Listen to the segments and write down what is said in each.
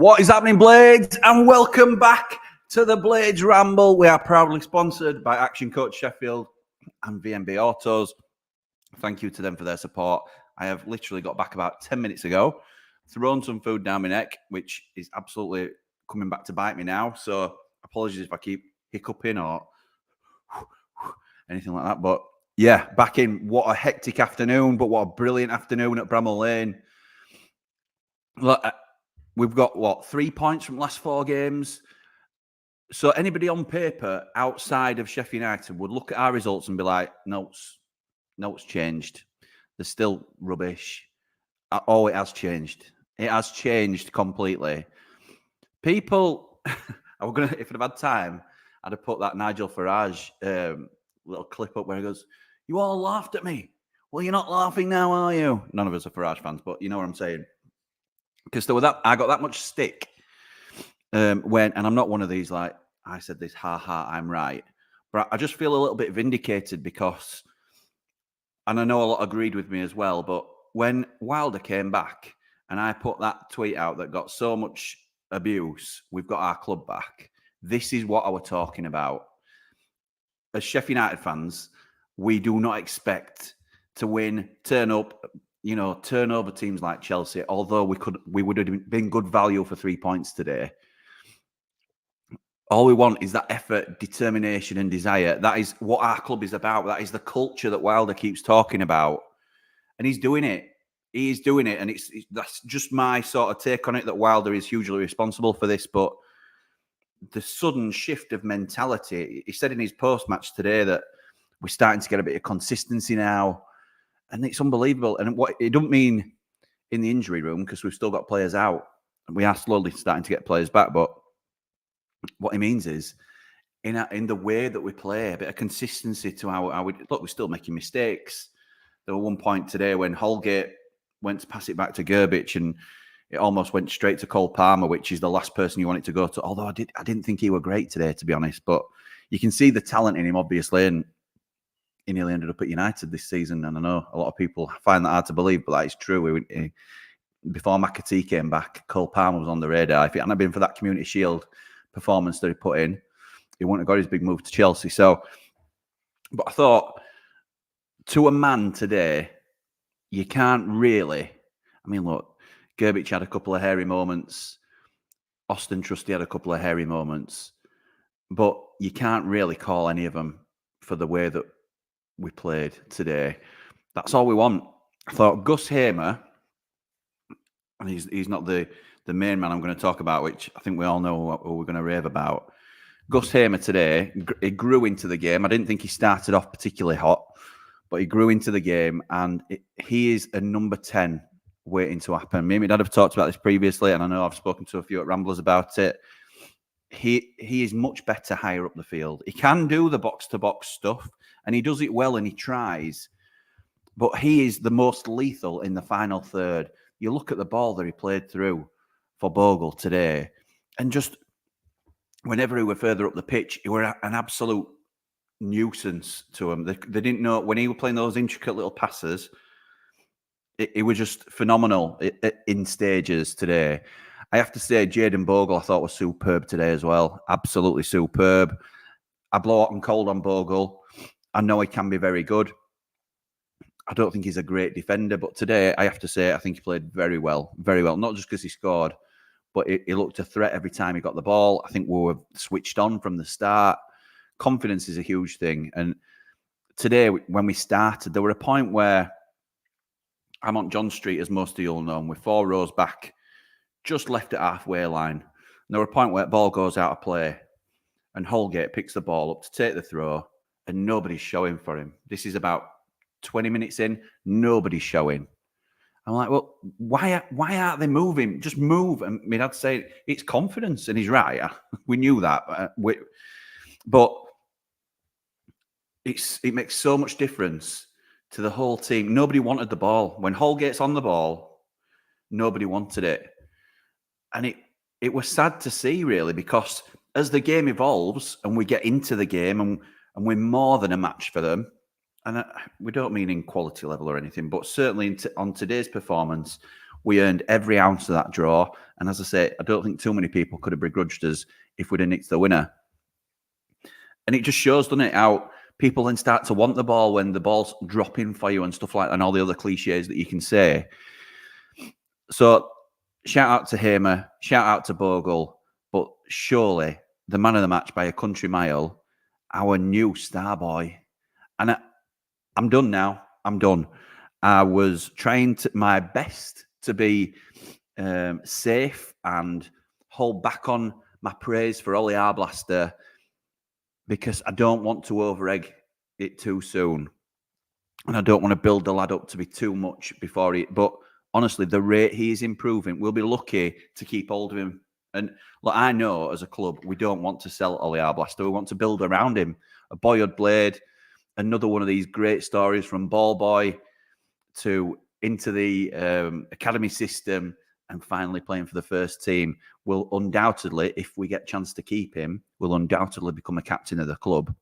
What is happening, Blades? And welcome back to the Blades Ramble. We are proudly sponsored by Action Coach Sheffield and VMB Autos. Thank you to them for their support. I have literally got back about 10 minutes ago, thrown some food down my neck, which is absolutely coming back to bite me now. So apologies if I keep hiccuping or anything like that. But yeah, back in. What a hectic afternoon, but what a brilliant afternoon at Bramall Lane. Look, we've got, 3 points from last 4 games? So anybody on paper outside of Sheffield United would look at our results and be like, no, it's changed. They're still rubbish. Oh, it has changed. It has changed completely. People, if I'd have had time, I'd have put that Nigel Farage little clip up where he goes, "You all laughed at me. Well, you're not laughing now, are you?" None of us are Farage fans, but you know what I'm saying. Because I got that much stick and I'm not one of these like, I said this, I'm right. But I just feel a little bit vindicated because, and I know a lot agreed with me as well, but when Wilder came back and I put that tweet out that got so much abuse, "We've got our club back," this is what I was talking about. As Sheffield United fans, we do not expect to win, turn up, turn over teams like Chelsea, although we would have been good value for 3 points today. All we want is that effort, determination and desire. That is what our club is about. That is the culture that Wilder keeps talking about. And he's doing it. He is doing it. And that's just my sort of take on it, that Wilder is hugely responsible for this. But the sudden shift of mentality, he said in his post-match today that we're starting to get a bit of consistency now. And it's unbelievable. And what it doesn't mean in the injury room, because we've still got players out. And we are slowly starting to get players back. But what it means is in the way that we play, a bit of consistency to how we look. We're still making mistakes. There was one point today when Holgate went to pass it back to Gerbich and it almost went straight to Cole Palmer, which is the last person you want it to go to. Although I didn't think he were great today, to be honest. But you can see the talent in him, obviously. And he nearly ended up at United this season. And I know a lot of people find that hard to believe, but that is true. Before McAtee came back, Cole Palmer was on the radar. If it hadn't been for that Community Shield performance that he put in, he wouldn't have got his big move to Chelsea. So, but I thought, to a man today, you can't really. I mean, look, Gerbich had a couple of hairy moments. Austin Trusty had a couple of hairy moments. But you can't really call any of them for the way that we played today. That's all we want. I thought Gus Hamer, and he's not the main man I'm going to talk about, which I think we all know what we're going to rave about. Gus Hamer today, he grew into the game. I didn't think he started off particularly hot, but he grew into the game, and he is a number 10 waiting to happen. Me and my dad have talked about this previously, and I know I've spoken to a few at Ramblers about it. He is much better higher up the field. He can do the box-to-box stuff, and he does it well, and he tries. But he is the most lethal in the final third. You look at the ball that he played through for Bogle today, and just whenever he were further up the pitch, he were an absolute nuisance to him. They didn't know when he was playing those intricate little passes. It was just phenomenal in stages today. I have to say, Jayden Bogle I thought was superb today as well. Absolutely superb. I blow hot and cold on Bogle. I know he can be very good. I don't think he's a great defender, but today I have to say I think he played very well. Very well. Not just because he scored, but he looked a threat every time he got the ball. I think we were switched on from the start. Confidence is a huge thing. And today, when we started, there were a point where I'm on John Street, as most of you will know, and we're 4 rows back, just left at halfway line. And there were a point where the ball goes out of play and Holgate picks the ball up to take the throw and nobody's showing for him. This is about 20 minutes in, nobody's showing. I'm like, well, why aren't they moving? Just move. And my dad said, it's confidence. And he's right. We knew that. But it makes so much difference to the whole team. Nobody wanted the ball. When Holgate's on the ball, nobody wanted it. And it was sad to see, really, because as the game evolves and we get into the game and we're more than a match for them, and we don't mean in quality level or anything, but certainly on today's performance, We earned every ounce of that draw. And as I say, I don't think too many people could have begrudged us if we'd have nicked the winner. And it just shows, doesn't it, how people then start to want the ball when the ball's dropping for you and stuff like that, and all the other cliches that you can say. So shout out to Hamer, shout out to Bogle, but surely the man of the match by a country mile, our new star boy. And I'm done now. I'm done. I was trying my best to be safe and hold back on my praise for Ollie Arblaster because I don't want to over-egg it too soon. And I don't want to build the lad up to be too much before he... But honestly, the rate he is improving, we'll be lucky to keep hold of him. And look, I know as a club, we don't want to sell Ollie Arblaster. We want to build around him. A boyhood blade, another one of these great stories from ball boy to into the academy system and finally playing for the first team, will undoubtedly, if we get a chance to keep him, will undoubtedly become a captain of the club.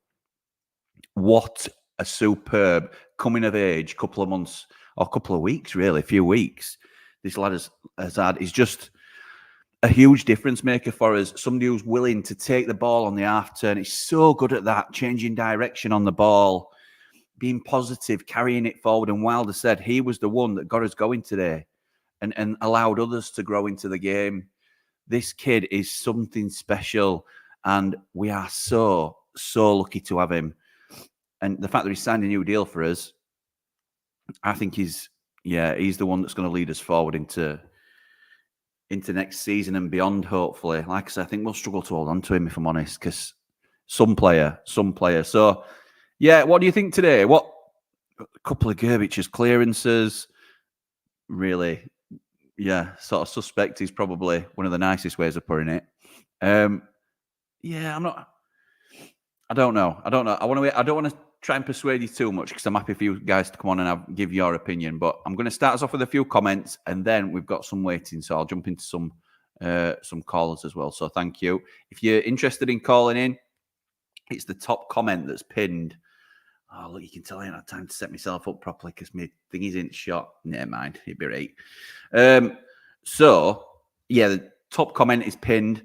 What a superb coming of age, couple of months or couple of weeks, really, a few weeks. This lad has had. He's just a huge difference maker for us. Somebody who's willing to take the ball on the half turn. He's so good at that, changing direction on the ball, being positive, carrying it forward. And Wilder said he was the one that got us going today and allowed others to grow into the game. This kid is something special, and we are so lucky to have him. And the fact that he's signed a new deal for us, I think he's the one that's going to lead us forward into next season and beyond, hopefully. Like I said, I think we'll struggle to hold on to him, if I'm honest, because some player. So, yeah, what do you think today? What a couple of Gerbich's clearances, really, sort of suspect is probably one of the nicest ways of putting it. I don't know. I don't want to try and persuade you too much because I'm happy for you guys to come on and give your opinion. But I'm going to start us off with a few comments, and then we've got some waiting, so I'll jump into some callers as well. So thank you. If you're interested in calling in, it's the top comment that's pinned. Oh, look, you can tell I ain't had time to set myself up properly because my thing isn't shot. Never mind, it'd be right. The top comment is pinned.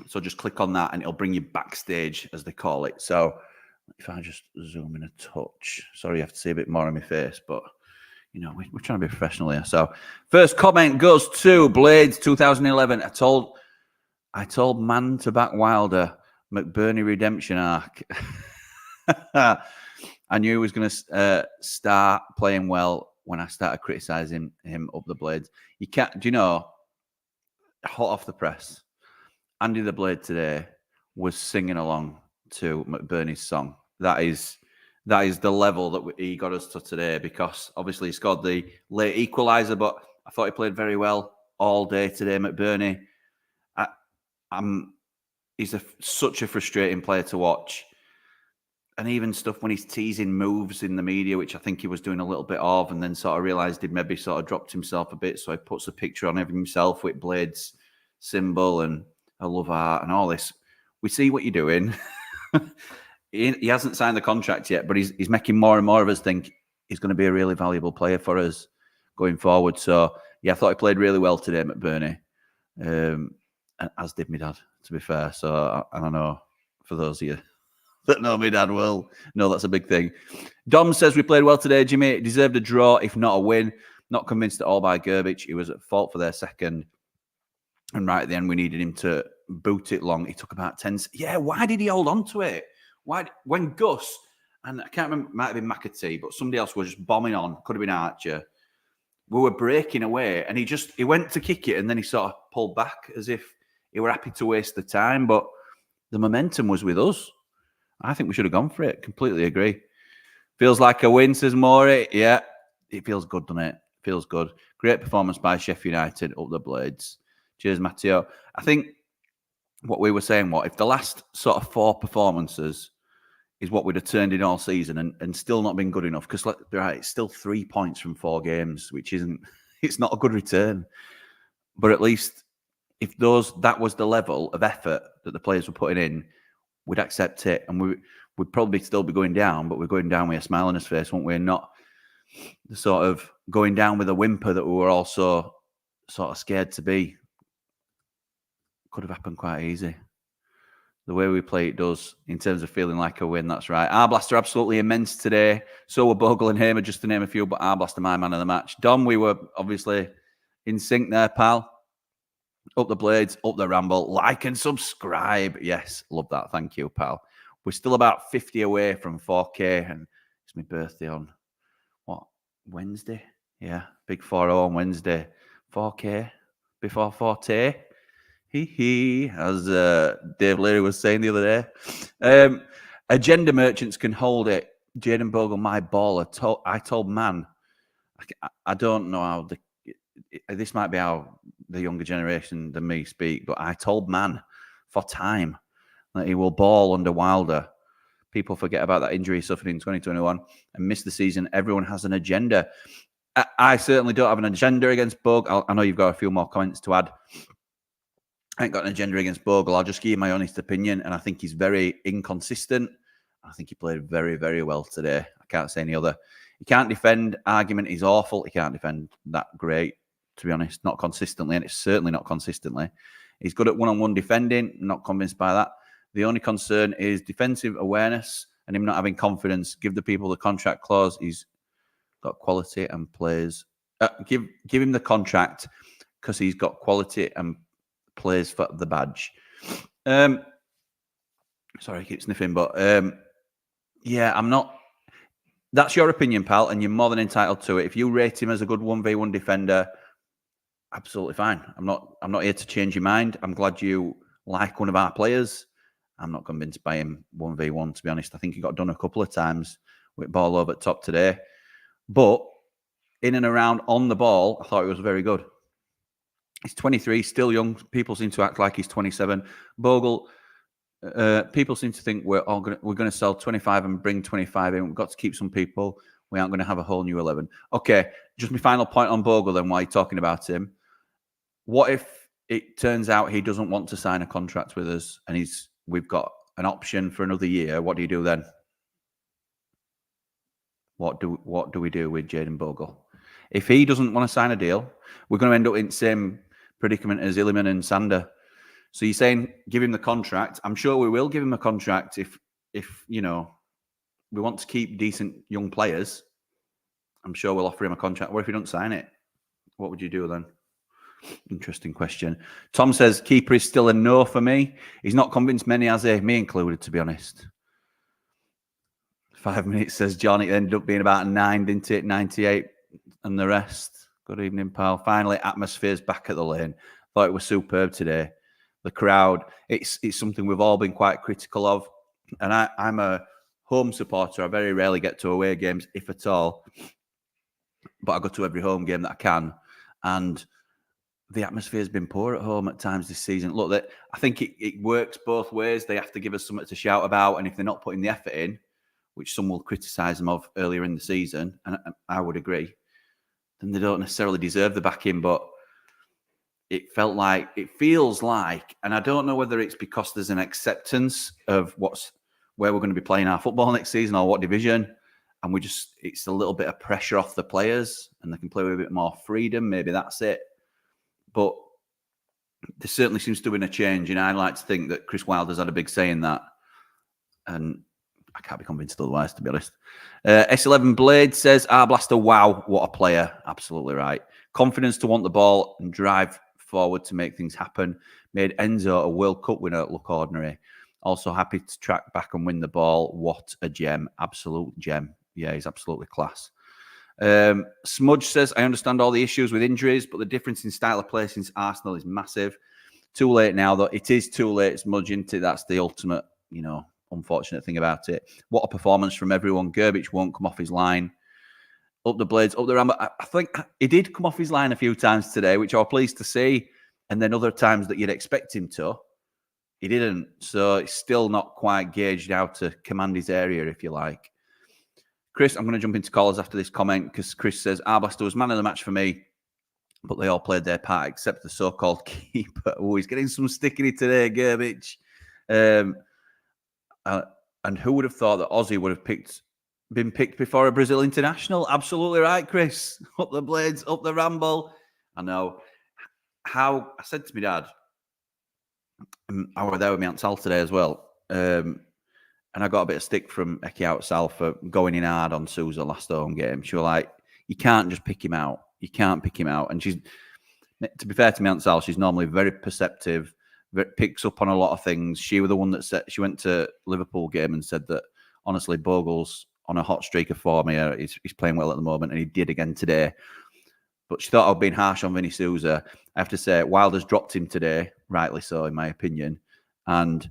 So just click on that and it'll bring you backstage, as they call it. So if I just zoom in a touch. Sorry, you have to see a bit more of my face, but, we're trying to be professional here. So first comment goes to Blades 2011. I told man to back Wilder, McBurney redemption arc. I knew he was going to start playing well when I started criticising him up the Blades. You can't, hot off the press, Andy the Blade today was singing along to McBurney's song. That is the level that he got us to today, because obviously he scored the late equaliser, but I thought he played very well all day today, McBurney. He's such a frustrating player to watch. And even stuff when he's teasing moves in the media, which I think he was doing a little bit of, and then sort of realised he'd maybe sort of dropped himself a bit. So he puts a picture on himself with Blade's symbol and I love art and all this. We see what you're doing. He hasn't signed the contract yet, but he's making more and more of us think he's going to be a really valuable player for us going forward. So, I thought he played really well today, McBurney, as did my dad, to be fair. So I don't know, for those of you that know me dad well, no, that's a big thing. Dom says we played well today, Jimmy. Deserved a draw, if not a win. Not convinced at all by Gerbich. He was at fault for their second. And right at the end, we needed him to boot it long. He took about 10. Yeah, why did he hold on to it? Why? When Gus, and I can't remember, it might have been McAtee, but somebody else was just bombing on. Could have been Archer. We were breaking away, and he went to kick it, and then he sort of pulled back as if he were happy to waste the time. But the momentum was with us. I think we should have gone for it. Completely agree. Feels like a win, says Maury. Yeah, it feels good, doesn't it? Feels good. Great performance by Sheffield United up the Blades. Cheers, Matteo. I think what we were saying, if the last sort of 4 performances is what we'd have turned in all season and still not been good enough, because it's still 3 points from 4 games, which it's not a good return. But at least if that was the level of effort that the players were putting in, we'd accept it, and we'd probably still be going down, but we're going down with a smile on his face, won't we? And not the sort of going down with a whimper that we were also sort of scared to be. Could have happened quite easy. The way we play it does, in terms of feeling like a win, that's right. Arblaster absolutely immense today. So were Bogle and Hamer, just to name a few, but Arblaster, my man of the match. Dom, we were obviously in sync there, pal. Up the blades, up the ramble. Like and subscribe. Yes, love that. Thank you, pal. We're still about 50 away from 4K, and it's my birthday on, what, Wednesday? Yeah, big 4-0 on Wednesday. 4K before 40. As Dave Leary was saying the other day. Agenda merchants can hold it. Jaden Bogle, my baller. I told man, I don't know how this might be how the younger generation than me speak, but I told man for time that he will ball under Wilder. People forget about that injury he suffered in 2021 and missed the season. Everyone has an agenda. I certainly don't have an agenda against Bogle. I know you've got a few more comments to add. I ain't got an agenda against Bogle. I'll just give you my honest opinion, and I think he's very inconsistent. I think he played very, very well today. I can't say any other. He can't defend. Argument is awful. He can't defend that great, to be honest. Not consistently, and it's certainly not consistently. He's good at one-on-one defending. Not convinced by that. The only concern is defensive awareness and him not having confidence. Give the people the contract clause. He's got quality and plays. Give him the contract because he's got quality and plays for the badge. Sorry, I keep sniffing, but yeah, I'm not. That's your opinion, pal, and you're more than entitled to it. If you rate him as a good 1v1 defender, absolutely fine. I'm not here to change your mind. I'm glad you like one of our players. I'm not convinced by him 1v1, to be honest. I think he got done a couple of times with ball over top today. But in and around on the ball, I thought it was very good. He's 23, still young. People seem to act like he's 27. Bogle, people seem to think we're going to sell 25 and bring 25 in. We've got to keep some people. We aren't going to have a whole new 11. Okay, just my final point on Bogle then, while you're talking about him. What if it turns out he doesn't want to sign a contract with us and we've got an option for another year? What do you do then? What do we do with Jaden Bogle? If he doesn't want to sign a deal, we're going to end up in the same predicament as Illiman and Sander. So you're saying give him the contract. I'm sure we will give him a contract if you know, we want to keep decent young players. I'm sure we'll offer him a contract. What if he don't sign it? What would you do then? Interesting question. Tom says keeper is still a no for me. He's not convinced many, has he? Me included, to be honest. 5 minutes, says John. It ended up being about 9, didn't it? 98 and the rest. Good evening, pal. Finally, atmosphere's back at the lane. Thought it was superb today. The crowd, it's something we've all been quite critical of. And I'm a home supporter. I very rarely get to away games, if at all. But I go to every home game that I can. And the atmosphere has been poor at home at times this season. Look, I think it works both ways. They have to give us something to shout about. And if they're not putting the effort in, which some will criticise them of earlier in the season, and I would agree, then they don't necessarily deserve the backing. But it feels like, and I don't know whether it's because there's an acceptance of where we're going to be playing our football next season or what division, and it's a little bit of pressure off the players and they can play with a bit more freedom. Maybe that's it. But there certainly seems to have been a change, and I like to think that Chris Wilder's had a big say in that. And I can't be convinced otherwise, to be honest. S11 Blade says, Arblaster, wow, what a player. Absolutely right. Confidence to want the ball and drive forward to make things happen. Made Enzo a World Cup winner look ordinary. Also happy to track back and win the ball. What a gem. Absolute gem. Yeah, he's absolutely class. Smudge says, I understand all the issues with injuries, but the difference in style of play since Arsenal is massive. Too late now, though. It is too late, Smudge, isn't it? That's the ultimate, unfortunate thing about it. What a performance from everyone. Gerbic won't come off his line. Up the blades, up the ramble. I think he did come off his line a few times today, which I was pleased to see. And then other times that you'd expect him to, he didn't. So it's still not quite gauged how to command his area, if you like. Chris, I'm going to jump into callers after this comment because Chris says, Arblaster was man of the match for me, but they all played their part except the so-called keeper. Oh, he's getting some stickity today, Gerbic. And who would have thought that Ozzy would have picked been picked before a Brazil international. Absolutely right, Chris. Up the Blades, up the Ramble. I know. How I said to my dad, I was there with my Aunt Sal today as well. And I got a bit of stick from Eki out south for going in hard on Sousa last home game. She was like, you can't just pick him out. You can't pick him out. And she's, to be fair to my Aunt Sal, she's normally very perceptive, picks up on a lot of things. She was the one that said, she went to Liverpool game and said that, honestly, Bogle's on a hot streak of form here. He's playing well at the moment, and he did again today. But she thought I'd been harsh on Vinny Sousa. I have to say, Wilder's dropped him today, rightly so, in my opinion. And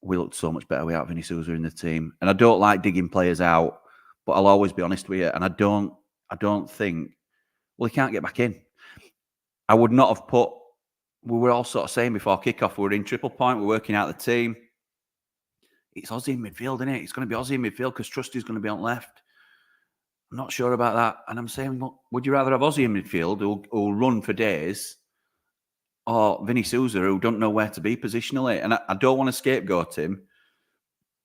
we looked so much better without Vinny Sousa in the team. And I don't like digging players out, but I'll always be honest with you. And I don't think, well, he can't get back in. I would not have put, we were all sort of saying before kickoff, we were in triple point, we're working out the team. It's Aussie in midfield, isn't it? It's going to be Aussie in midfield because Trusty's going to be on left. I'm not sure about that. And I'm saying, well, would you rather have Aussie in midfield who'll run for days, or Vinny Sousa who don't know where to be positionally? And I don't want to scapegoat him,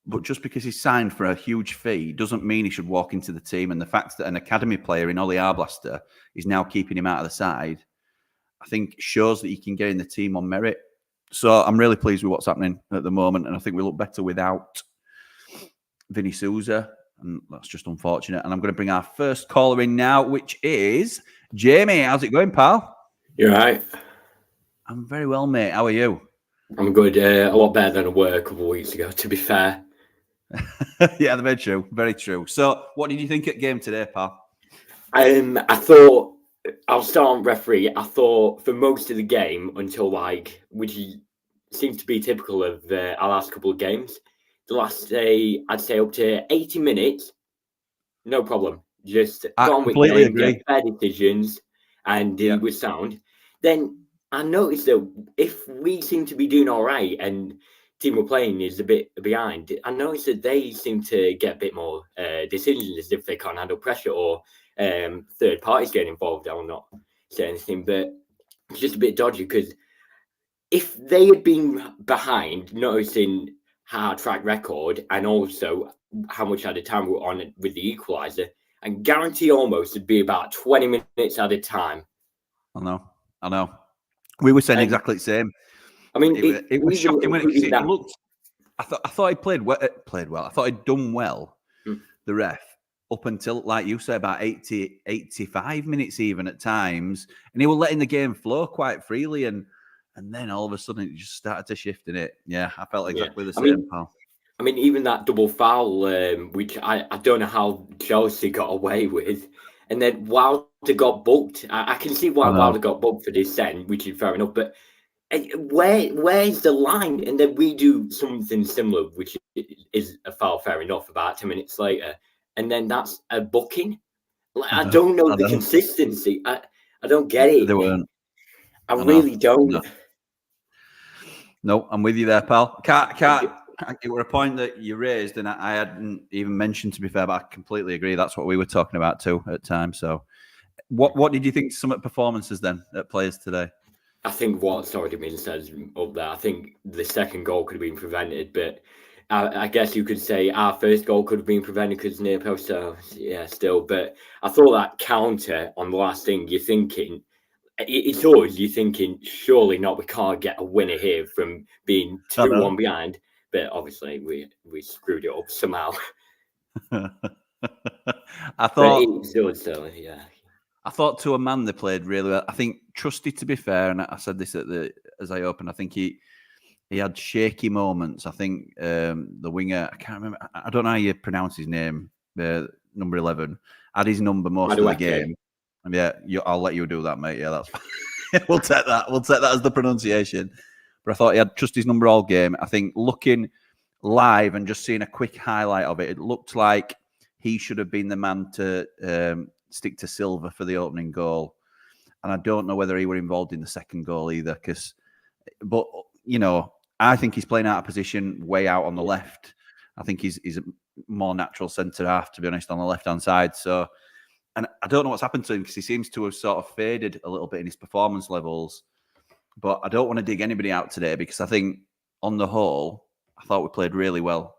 but just because he's signed for a huge fee doesn't mean he should walk into the team. And the fact that an academy player in Ollie Arblaster is now keeping him out of the side, I think shows that he can get in the team on merit. So I'm really pleased with what's happening at the moment, and I think we look better without Vinny Sousa, and that's just unfortunate. And I'm going to bring our first caller in now, which is Jamie. How's it going, pal? You're right. I'm very well, mate. How are you? I'm good. A lot better than I were a couple of weeks ago, to be fair. Yeah, very true. Very true. So what did you think at game today, pal? I thought, I'll start on referee. I thought for most of the game until which seems to be typical of our last couple of games, the last, I'd say up to 80 minutes, no problem. Just gone with game, fair decisions, and it was sound. Then I noticed that if we seem to be doing all right and team we're playing is a bit behind, I noticed that they seem to get a bit more decisions as if they can't handle pressure or third parties getting involved. I will not say anything, but it's just a bit dodgy because if they had been behind, noticing our track record and also how much at a time we're on with the equaliser, I guarantee almost it'd be about 20 minutes at a time. I know. We were saying exactly the same. I mean, it was shocking when it looked. I thought he played well. I thought he'd done well. The ref up until, like you say, about 80, 85 minutes even at times, and he was letting the game flow quite freely, and then all of a sudden it just started to shift in it. Yeah, I felt exactly the same, pal. I mean, even that double foul, which I don't know how Chelsea got away with, and then Wilder got booked. I can see why Wilder got booked for dissent, which is fair enough, but where's the line? And then we do something similar, which is a foul, fair enough, about 10 minutes later, and then that's a booking. I don't know the consistency. I don't get it. They weren't. I really don't. No, I'm with you there, pal. Can't. It were a point that you raised, and I hadn't even mentioned, to be fair, but I completely agree. That's what we were talking about too at times. So, what did you think some of the performances then at players today? I think what's already been said up there. I think the second goal could have been prevented, but I guess you could say our first goal could have been prevented because near post. So yeah, still. But I thought that counter on the last thing, you're thinking. It's always you're thinking, surely not. We can't get a winner here from being 2-1 behind. But obviously, we screwed it up somehow. I thought. Yeah. I thought to a man they played really well. I think Trusty, to be fair, and I said this as I opened. I think he had shaky moments. I think the winger, I can't remember. I don't know how you pronounce his name. Number 11 had his number most of the game. Yeah, I'll let you do that, mate. Yeah, that's fine. We'll take that. We'll take that as the pronunciation. But I thought he had Trusty's number all game. I think looking live and just seeing a quick highlight of it, it looked like he should have been the man to stick to Silva for the opening goal. And I don't know whether he were involved in the second goal either. But, you know, I think he's playing out of position way out on the left. I think he's a more natural centre half, to be honest, on the left-hand side. So, and I don't know what's happened to him because he seems to have sort of faded a little bit in his performance levels. But I don't want to dig anybody out today because I think, on the whole, I I thought we played really well.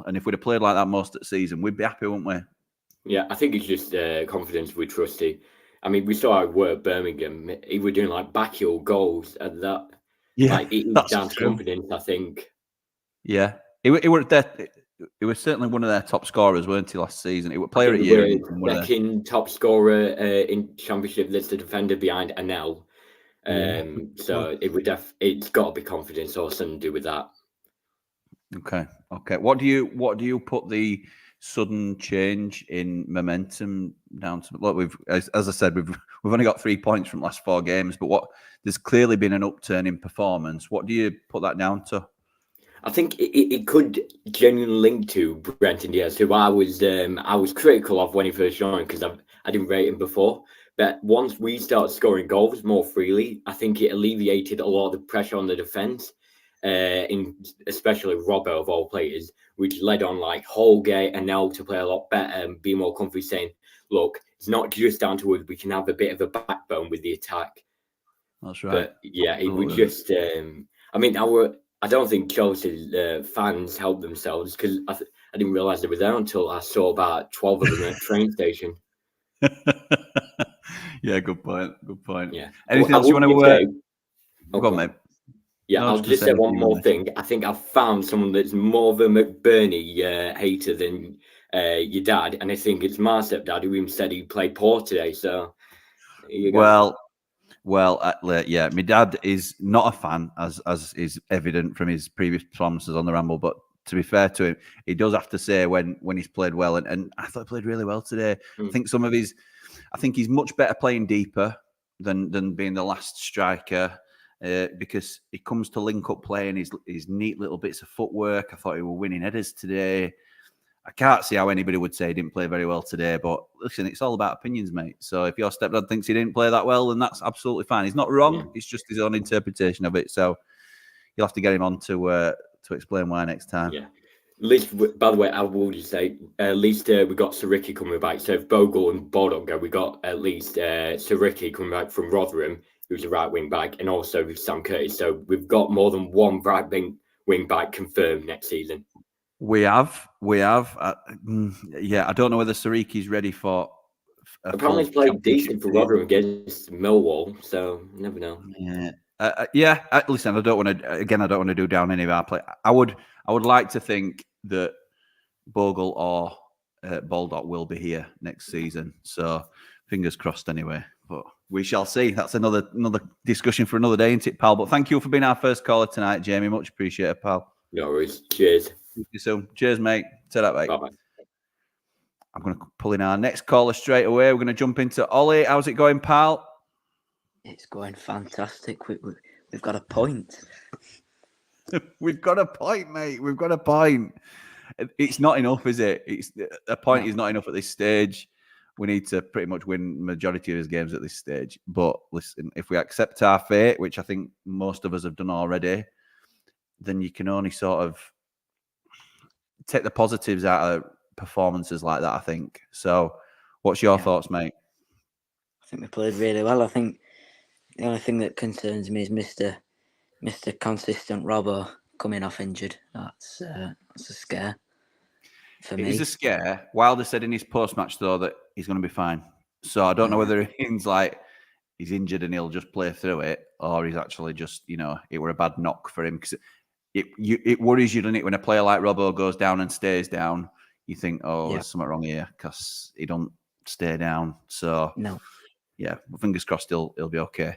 And if we'd have played like that most of the season, we'd be happy, wouldn't we? Yeah, I think it's just confidence with Trusty. I mean, we saw how it worked Birmingham. He was doing like backheel goals and that. Yeah, Like it was that's down to true. confidence, I think. Yeah, it was certainly one of their top scorers, weren't he, last season? It was player of the We year. were second top scorer in Championship. That's the defender behind Anel. So it's got to be confidence or something to do with that. Okay. What do you put the sudden change in momentum down to? Look, as I said, we've only got 3 points from the last 4 games, but there's clearly been an upturn in performance. What do you put that down to? I think it could genuinely link to Brenton Diaz, who I was critical of when he first joined because I didn't rate him before. But once we started scoring goals more freely, I think it alleviated a lot of the pressure on the defence, especially Robbo of all players, which led on like Holgate and now to play a lot better and be more comfy, saying, "Look, it's not just down to us. We can have a bit of a backbone with the attack." That's right. But yeah, it was just. I mean, I don't think Chelsea fans helped themselves because I didn't realise they were there until I saw about 12 of them at the train station. Yeah, good point. Yeah. Anything else you want to go on, mate? Yeah, No, I'll just say one more thing. I think I've found someone that's more of a McBurney hater than your dad, and I think it's my stepdad who even said he played poor today. So there you go. Well, yeah, my dad is not a fan, as is evident from his previous performances on the Ramble. But to be fair to him, he does have to say when he's played well, and I thought he played really well today. I think he's much better playing deeper than being the last striker because he comes to link up play and his neat little bits of footwork. I thought he were winning headers today. I can't see how anybody would say he didn't play very well today, but listen, it's all about opinions, mate. So if your stepdad thinks he didn't play that well, then that's absolutely fine. He's not wrong. Yeah. It's just his own interpretation of it. So you'll have to get him on to explain why next time. Yeah. At least, by the way, I will just say, at least we got Sariki coming back. So if Bogle and Bodog go, we got at least Sariki coming back from Rotherham, who's a right wing back, and also with Sam Curtis. So we've got more than one right wing back confirmed next season. We have. Yeah, I don't know whether Sariki's ready for. Apparently, he's played decent for Rotherham against Millwall, so you never know. Yeah, listen, I don't want to do down any of our play. I would like to think that Bogle or Baldock will be here next season. So fingers crossed, anyway. But we shall see. That's another discussion for another day, isn't it, pal? But thank you for being our first caller tonight, Jamie. Much appreciated, pal. No worries. Cheers. See you soon. Cheers, mate. Say that, mate. Bye-bye. I'm going to pull in our next caller straight away. We're going to jump into Ollie. How's it going, pal? It's going fantastic. We've got a point. We've got a point, mate. We've got a point. It's not enough, is it? A point is not enough at this stage. We need to pretty much win the majority of his games at this stage. But listen, if we accept our fate, which I think most of us have done already, then you can only sort of take the positives out of performances like that, I think. So what's your thoughts, mate? I think we played really well. I think the only thing that concerns me is Mr. Consistent Robbo coming off injured. That's a scare for me. It is a scare. Wilder said in his post-match, though, that he's going to be fine. So I don't know whether it means like he's injured and he'll just play through it, or he's actually just, it were a bad knock for him. Because it worries you, doesn't it, when a player like Robbo goes down and stays down. You think, there's something wrong here because he don't stay down. So no, fingers crossed he'll be okay.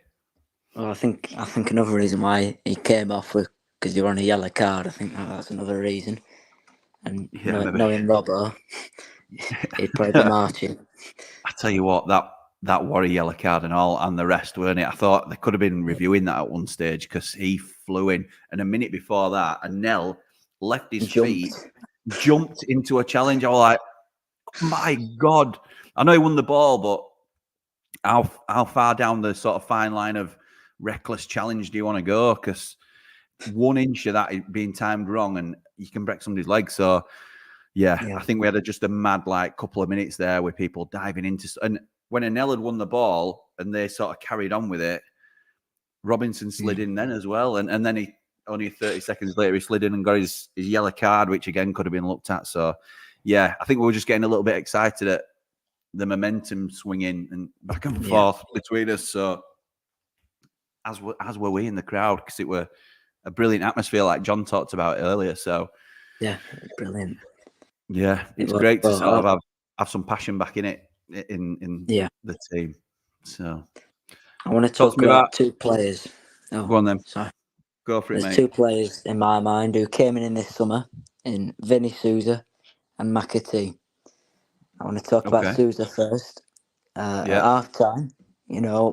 Well, I think another reason why he came off was because you're on a yellow card. I think that's another reason. And knowing Robbo, he played the marching. I tell you what, that wore a yellow card and all, and the rest, weren't it? I thought they could have been reviewing that at one stage because he flew in, and a minute before that, Anel left his feet. Jumped into a challenge. I was like, my God. I know he won the ball, but how far down the sort of fine line of reckless challenge do you want to go? Because 1 inch of that being timed wrong and you can break somebody's leg. So, I think we had just a mad couple of minutes there with people diving into. And when Anel had won the ball and they sort of carried on with it, Robinson slid in then as well. And then only 30 seconds later, he slid in and got his yellow card, which again could have been looked at. So, yeah, I think we were just getting a little bit excited at the momentum swinging and back and forth between us. So, as were we in the crowd, because it were a brilliant atmosphere, like John talked about earlier. So, yeah, brilliant. Yeah, it's great to sort of have some passion back in it in the team. So, I want to talk about two players. Oh, go on then. Sorry. Go for it, There's mate. two players in my mind who came in this summer, in Vinny Souza and McAtee. I want to talk about Souza first. At half time,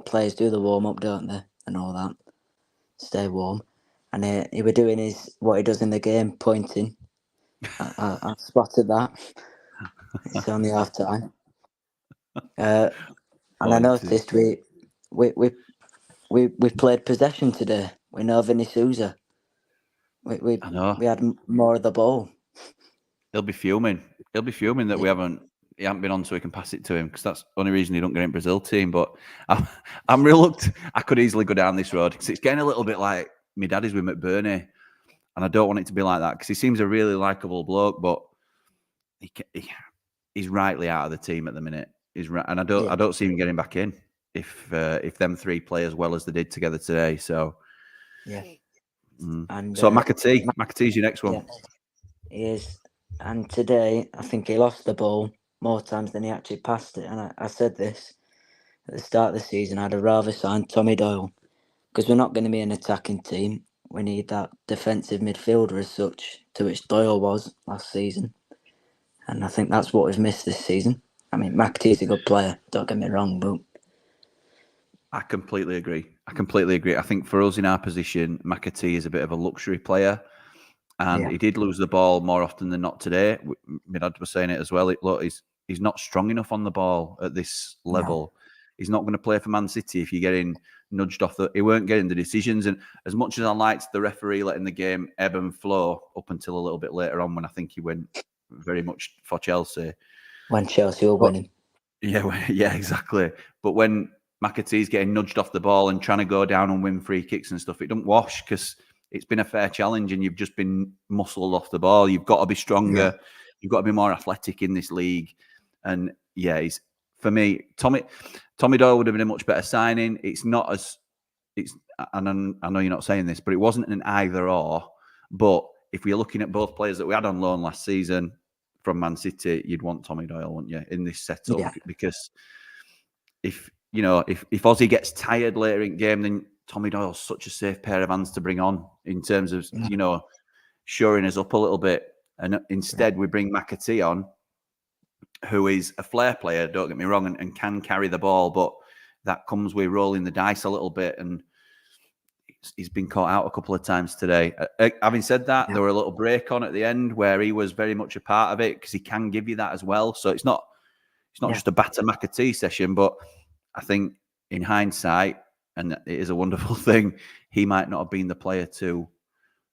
players do the warm up, don't they, and all that, stay warm. And he were doing what he does in the game, pointing. I spotted that. It's only half time. And I noticed we played possession today. We know Vinny Souza. We had more of the ball. He'll be fuming. He'll be fuming that he hasn't been on so we can pass it to him, because that's the only reason he don't get in Brazil team. But I'm reluctant. I could easily go down this road because it's getting a little bit like my daddy's with McBurney, and I don't want it to be like that because he seems a really likable bloke, but he's rightly out of the team at the minute. He's right, and I don't see him getting back in if them three play as well as they did together today. So And so McAtee's your next one. Yeah, he is. And today, I think he lost the ball more times than he actually passed it. And I said this at the start of the season, I'd have rather signed Tommy Doyle, because we're not going to be an attacking team. We need that defensive midfielder as such, to which Doyle was last season. And I think that's what we've missed this season. I mean, McAtee's a good player, don't get me wrong, but I completely agree. I think for us in our position, McAtee is a bit of a luxury player. And he did lose the ball more often than not today. My dad was saying it as well. Look, he's not strong enough on the ball at this level. No. He's not going to play for Man City if you're getting nudged off. He weren't getting the decisions. And as much as I liked the referee letting the game ebb and flow up until a little bit later on, when I think he went very much for Chelsea. When Chelsea were winning. Yeah, exactly. But when McAtee's getting nudged off the ball and trying to go down and win free kicks and stuff, it don't wash, because it's been a fair challenge and you've just been muscled off the ball. You've got to be stronger. Yeah. You've got to be more athletic in this league. And for me, Tommy Doyle would have been a much better signing. And I know you're not saying this, but it wasn't an either or. But if we're looking at both players that we had on loan last season from Man City, you'd want Tommy Doyle, wouldn't you, in this setup? Yeah. Because if Ozzy gets tired later in game, then Tommy Doyle's such a safe pair of hands to bring on in terms of, shoring us up a little bit. And instead we bring McAtee on, who is a flair player, don't get me wrong, and can carry the ball, but that comes with rolling the dice a little bit. And he's been caught out a couple of times today. Having said that, there were a little break on at the end where he was very much a part of it, because he can give you that as well. So it's not just a batter McAtee session, but I think in hindsight, and it is a wonderful thing, he might not have been the player to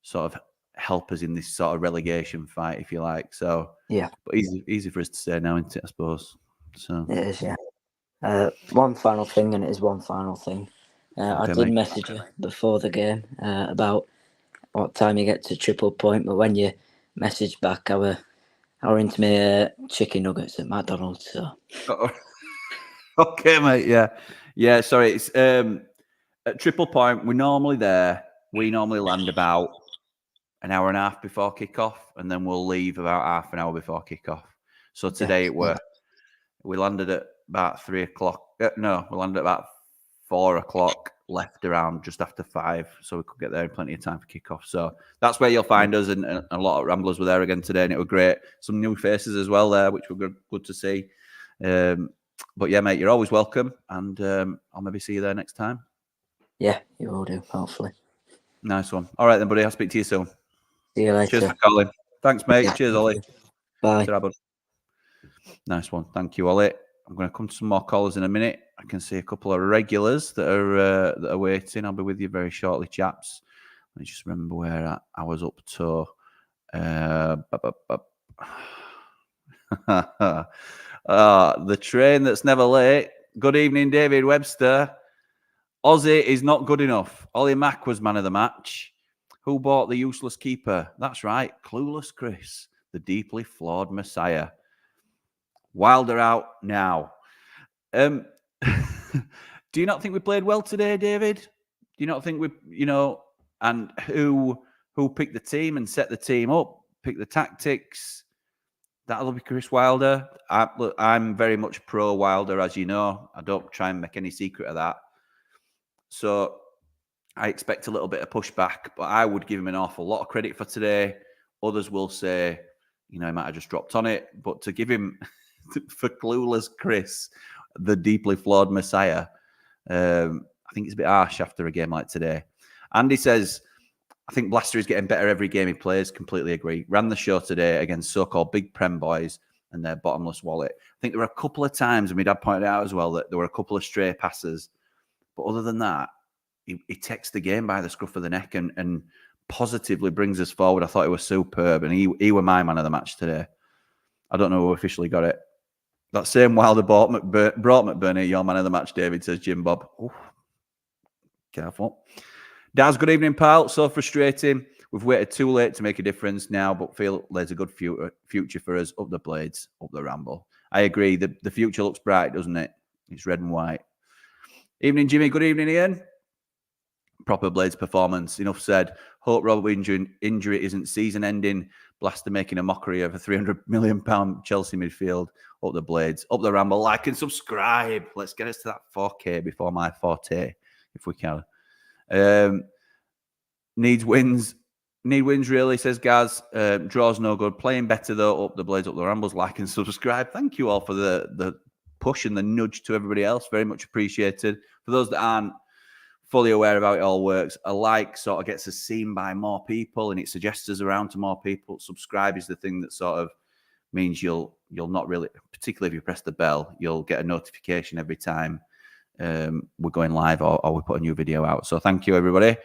sort of help us in this sort of relegation fight, if you like. So but easy for us to say now, isn't it, I suppose? So it is, one final thing, and it is one final thing. I did message you before the game about what time you get to triple point, but when you messaged back, I were into my chicken nuggets at McDonald's. So okay, mate. Yeah. Sorry, it's at triple point. We're normally there. We normally land about an hour and a half before kickoff, and then we'll leave about half an hour before kickoff. So today we landed at about 3 o'clock. No, we landed at about 4 o'clock, left around just after 5, so we could get there in plenty of time for kickoff. So that's where you'll find us, and a lot of Ramblers were there again today, and it was great. Some new faces as well there, which were good to see. But yeah, mate, you're always welcome, and I'll maybe see you there next time. Yeah, you will do, hopefully. Nice one. All right then, buddy. I'll speak to you soon. See you later. Cheers for calling. Thanks, mate. Yeah, cheers, Ollie. Bye. Nice one. Thank you, Ollie. I'm going to come to some more callers in a minute. I can see a couple of regulars that are waiting. I'll be with you very shortly, chaps. Let me just remember where I was up to. The train that's never late. Good evening, David Webster. Ozzy is not good enough. Ollie Mack was man of the match. Who bought the useless keeper? That's right, clueless Chris, the deeply flawed messiah. Wilder out now. Do you not think we played well today, David? Do you not think and who picked the team and set the team up, picked the tactics? That'll be Chris Wilder. I'm very much pro Wilder, as you know. I don't try and make any secret of that. So I expect a little bit of pushback, but I would give him an awful lot of credit for today. Others will say, he might have just dropped on it. But to give him, for clueless Chris, the deeply flawed messiah, I think it's a bit harsh after a game like today. Andy says, I think Blaster is getting better every game he plays. Completely agree. Ran the show today against so-called big Prem boys and their bottomless wallet. I think there were a couple of times, and my dad pointed out as well, that there were a couple of stray passes. But other than that, he takes the game by the scruff of the neck and positively brings us forward. I thought it was superb, and he were my man of the match today. I don't know who officially got it. That same Wilder brought McBurney, your man of the match, David, says Jim Bob. Ooh, careful. Daz, good evening, pal. So frustrating. We've waited too late to make a difference now, but feel there's a good future for us. Up the Blades, up the Ramble. I agree. The future looks bright, doesn't it? It's red and white. Evening, Jimmy. Good evening, Ian. Proper Blades performance. Enough said. Hope Robert injury isn't season ending. Blaster making a mockery of a £300 million Chelsea midfield. Up the Blades, up the Ramble. Like and subscribe. Let's get us to that 4K before my forte, if we can. Need wins really, says Gaz. Draws no good. Playing better though. Up the Blades, up the Rambles. Like and subscribe. Thank you all for the push and the nudge to everybody else. Very much appreciated. For those that aren't fully aware of how it all works, a like sort of gets us seen by more people and it suggests us around to more people. Subscribe is the thing that sort of means you'll not really, particularly if you press the bell, you'll get a notification every time we're going live or we put a new video out. So thank you, everybody.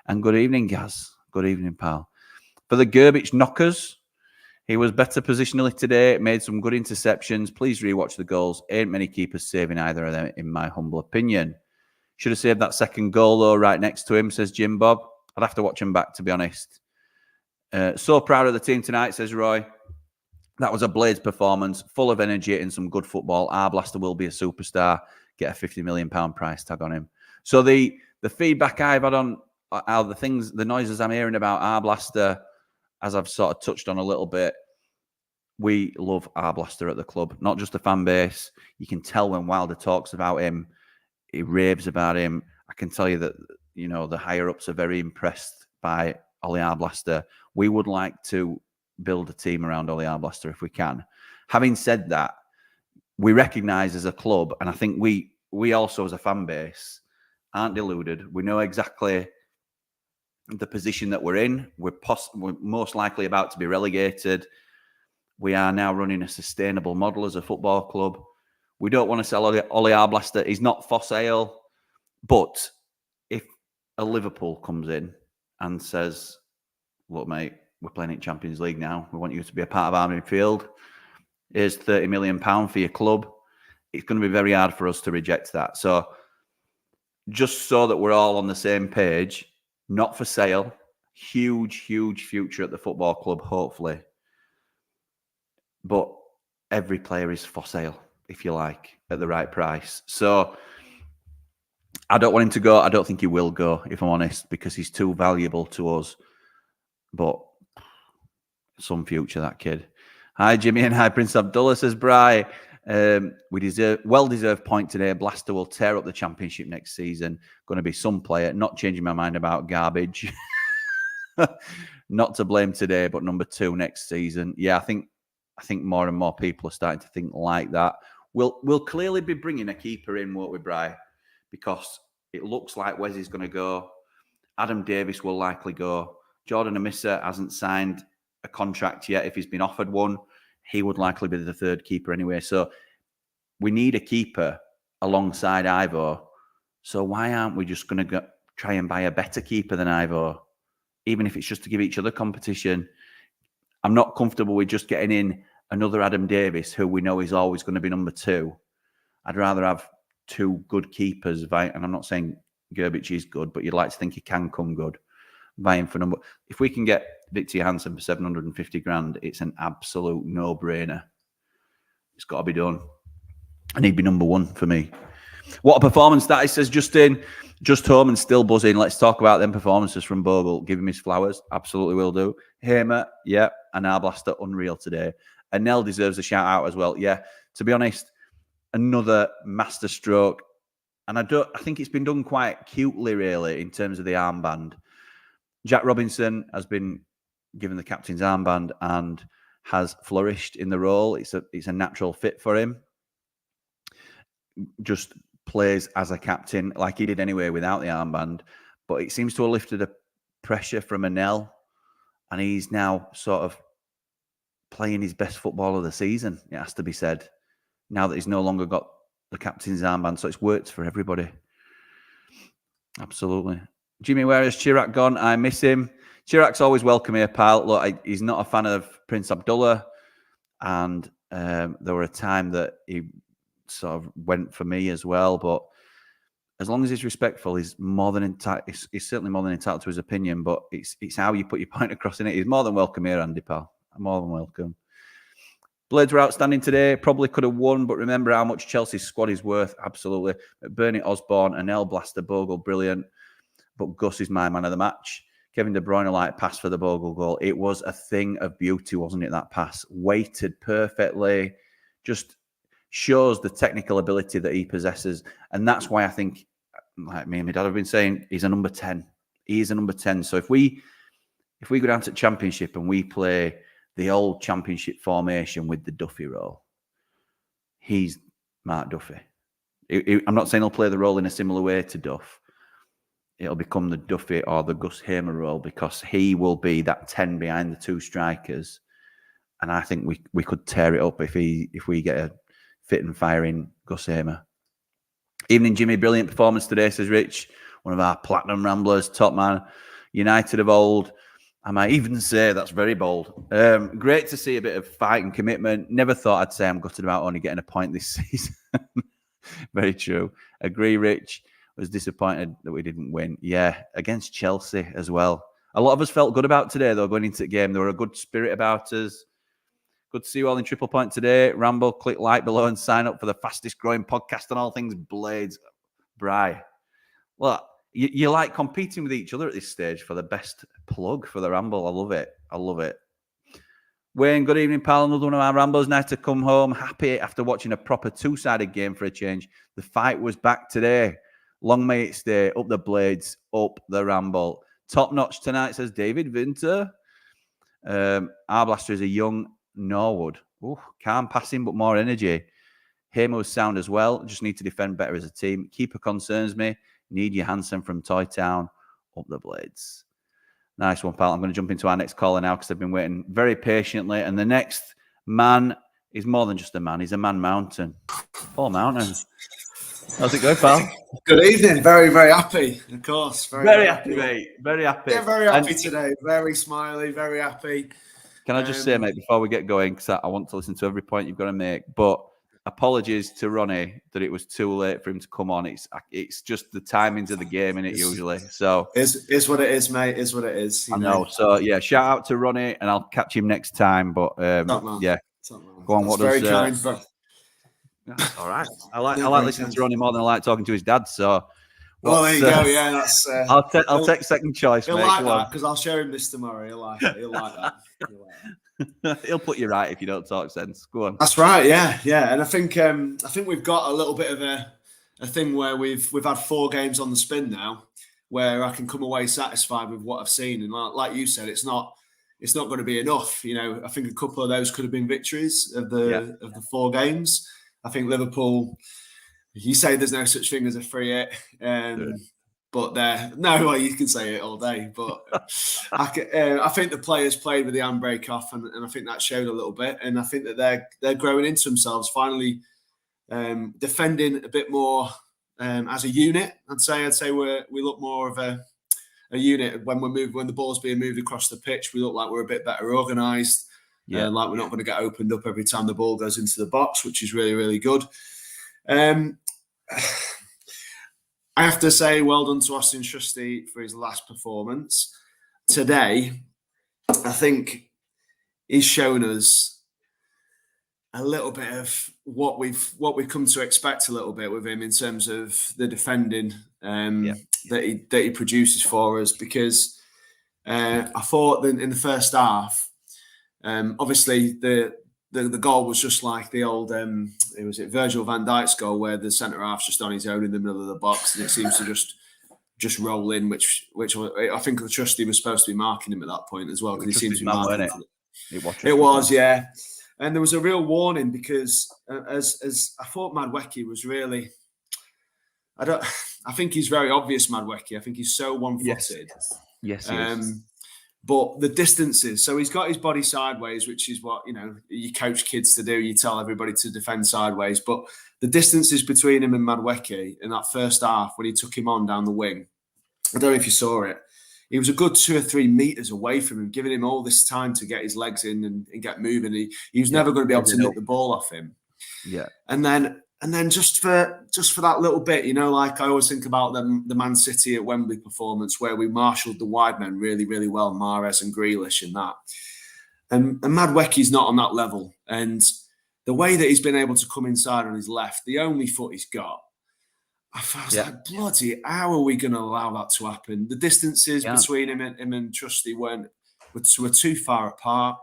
And good evening, Gaz. Good evening, pal. For the Gerbich knockers, he was better positionally today, made some good interceptions. Please rewatch the goals. Ain't many keepers saving either of them, in my humble opinion. Should have saved that second goal, though, right next to him, says Jim Bob. I'd have to watch him back, to be honest. So proud of the team tonight, says Roy. That was a Blades performance, full of energy and some good football. Arblaster will be a superstar. Get a £50 million price tag on him. So the feedback I've had on the noises I'm hearing about Arblaster, as I've sort of touched on a little bit, we love Arblaster at the club. Not just the fan base. You can tell when Wilder talks about him, he raves about him. I can tell you that, the higher-ups are very impressed by Ollie Arblaster. We would like to build a team around Ollie Arblaster if we can. Having said that, we recognise as a club, and I think we also as a fan base aren't deluded. We know exactly the position that we're in. We're most likely about to be relegated. We are now running a sustainable model as a football club. We don't want to sell Ollie Arblaster. He's not for sale. But if a Liverpool comes in and says, look, mate, we're playing in Champions League now. We want you to be a part of our midfield. Here's £30 million for your club. It's going to be very hard for us to reject that. So just so that we're all on the same page, not for sale, huge, huge future at the football club, hopefully. But every player is for sale, if you like, at the right price. So I don't want him to go. I don't think he will go, if I'm honest, because he's too valuable to us. But some future, that kid. Hi, Jimmy, and hi, Prince Abdullah, says Bri. We well-deserved point today. Blaster will tear up the championship next season. Going to be some player. Not changing my mind about garbage. Not to blame today, but number 2 next season. Yeah, I think more and more people are starting to think like that. We'll clearly be bringing a keeper in, won't we, Bri? Because it looks like Wes is going to go. Adam Davis will likely go. Jordan Amissa hasn't signed a contract yet. If he's been offered one, he would likely be the third keeper anyway. So we need a keeper alongside Ivo. So why aren't we just going to try and buy a better keeper than Ivo? Even if it's just to give each other competition. I'm not comfortable with just getting in another Adam Davis, who we know is always going to be number 2. I'd rather have 2 good keepers. And I'm not saying Gerbich is good, but you'd like to think he can come good. vying for number. If we can get Victor Johansson for 750 grand, it's an absolute no-brainer. It's got to be done. And he'd be number one for me. What a performance that is, says Justin. Just home and still buzzing. Let's talk about them performances from Bogle. Give him his flowers. Absolutely will do. Hamer, yeah. And Arblaster, unreal today. And Nell deserves a shout out as well. Yeah, to be honest, another master stroke. And I think it's been done quite cutely, really, in terms of the armband. Jack Robinson has been given the captain's armband and has flourished in the role. It's a natural fit for him. Just plays as a captain like he did anyway without the armband. But it seems to have lifted a pressure from Anel, and he's now sort of playing his best football of the season, it has to be said, now that he's no longer got the captain's armband. So it's worked for everybody. Absolutely. Jimmy, where has Chirac gone? I miss him. Chirac's always welcome here, pal. Look, he's not a fan of Prince Abdullah, and there were a time that he sort of went for me as well. But as long as he's respectful, he's more than entitled. He's certainly more than entitled to his opinion. But it's how you put your point across in it. He's more than welcome here, Andy, pal. More than welcome. Blades were outstanding today. Probably could have won, but remember how much Chelsea's squad is worth. Absolutely. Bernie Osborne, Anel, Blaster, Bogle, brilliant. But Gus is my man of the match. Kevin De Bruyne like pass for the Bogle goal. It was a thing of beauty, wasn't it, that pass? Weighted perfectly. Just shows the technical ability that he possesses. And that's why I think, like me and my dad have been saying, he's a number 10. He is a number 10. So if we go down to Championship and we play the old Championship formation with the Duffy role, he's Mark Duffy. I'm not saying he'll play the role in a similar way to Duff. It'll become the Duffy or the Gus Hamer role, because he will be that 10 behind the two strikers. And I think we could tear it up if we get a fit and firing Gus Hamer. Evening, Jimmy. Brilliant performance today, says Rich. One of our platinum ramblers, top man. United of old. I might even say that's very bold. Great to see a bit of fight and commitment. Never thought I'd say I'm gutted about only getting a point this season. Very true. Agree, Rich. Was disappointed that we didn't win. Yeah, against Chelsea as well. A lot of us felt good about today, though, going into the game. There were a good spirit about us. Good to see you all in Triple Point today. Ramble, click like below and sign up for the fastest growing podcast on all things Blades. Bri. Look, you like competing with each other at this stage for the best plug for the Ramble. I love it. I love it. Wayne, good evening, pal. Another one of our Ramblers. Nice to come home. Happy after watching a proper two-sided game for a change. The fight was back today. Long may it stay. Up the Blades. Up the Ramble. Top notch tonight, says David Winter. Arblaster is a young Norwood. Ooh, calm passing, but more energy. Hamer was sound as well. Just need to defend better as a team. Keeper concerns me. Need Johansson from Toy Town. Up the Blades. Nice one, pal. I'm going to jump into our next caller now because I've been waiting very patiently. And the next man is more than just a man. He's a man mountain. Paul Mountain. How's it going, pal? Good evening. Very, very happy, of course. Very happy, mate. Very happy. Yeah, very happy today. Very smiley, very happy. Can I just say, mate, before we get going, because I want to listen to every point you've got to make, but apologies to Ronnie that it was too late for him to come on. It's just the timings of the game, innit, usually. So is what it is, mate. Is what it is. I know. So yeah, shout out to Ronnie, and I'll catch him next time. But yeah, go on. What very does? Kind, but... All right. I like listening to Ronnie more than I like talking to his dad. So. Well, there you go. Yeah, that's. I'll take second choice. He'll mate. like that because I'll show him this tomorrow. He'll like it. He'll like that. He'll put you right if you don't talk sense. Go on. That's right. Yeah, yeah. And I think we've got a little bit of a thing where we've had 4 games on the spin now, where I can come away satisfied with what I've seen. And like you said, it's not going to be enough. You know, I think a couple of those could have been victories of the 4 games. I think Liverpool. You say there's no such thing as a free hit, but you can say it all day. But I think the players played with the handbrake off, and I think that showed a little bit. And I think that they're growing into themselves, finally defending a bit more as a unit. I'd say we look more of a unit when the ball's being moved across the pitch. We look like we're a bit better organised. Like we're not going to get opened up every time the ball goes into the box, which is really, really good. I have to say, well done to Austin Trusty for his last performance. today, I think he's shown us a little bit of what we've come to expect a little bit with him in terms of the defending that he produces for us. Because I thought that in the first half, obviously the goal was just like the old it was Virgil van Dijk's goal, where the centre half's just on his own in the middle of the box, and it seems to just roll in, which I think the trustee was supposed to be marking him at that point as well, because he seems to be marking it was, yeah. And there was a real warning, because as I thought Madueke was really, I think he's very obvious, Madueke. I think he's so one-footed. Yes, he is. But the distances, so he's got his body sideways, which is what, you coach kids to do. You tell everybody to defend sideways. But the distances between him and Madueke in that first half, when he took him on down the wing, I don't know if you saw it, he was a good 2 or 3 meters away from him, giving him all this time to get his legs in and get moving. He was never going to be able to nick the ball off him. Yeah. And then just for that little bit, like I always think about the Man City at Wembley performance, where we marshalled the wide men really, really well, Mahrez and Grealish and that. And Madueke's not on that level. And the way that he's been able to come inside on his left, the only foot he's got, I was like, bloody, how are we going to allow that to happen? The distances between him and Trusty were too far apart.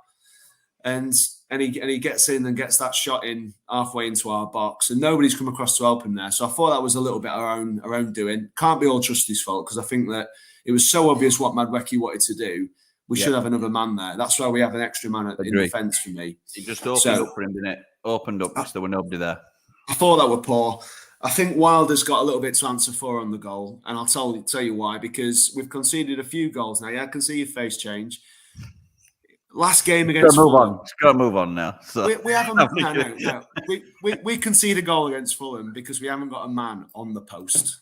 And he gets in and gets that shot in halfway into our box, and nobody's come across to help him there. So I thought that was a little bit our own doing. Can't be all Trusty's fault, because I think that it was so obvious what Madueke wanted to do. We should have another man there. That's why we have an extra man in defence for me. It just opened up for him, didn't it? Opened up because there were nobody there. I thought that were poor. I think Wilder's got a little bit to answer for on the goal, and I'll tell you why. Because we've conceded a few goals now. Yeah, I can see your face change. Last game against Fulham. Got to move on now. So. We haven't. No. We concede a goal against Fulham because we haven't got a man on the post.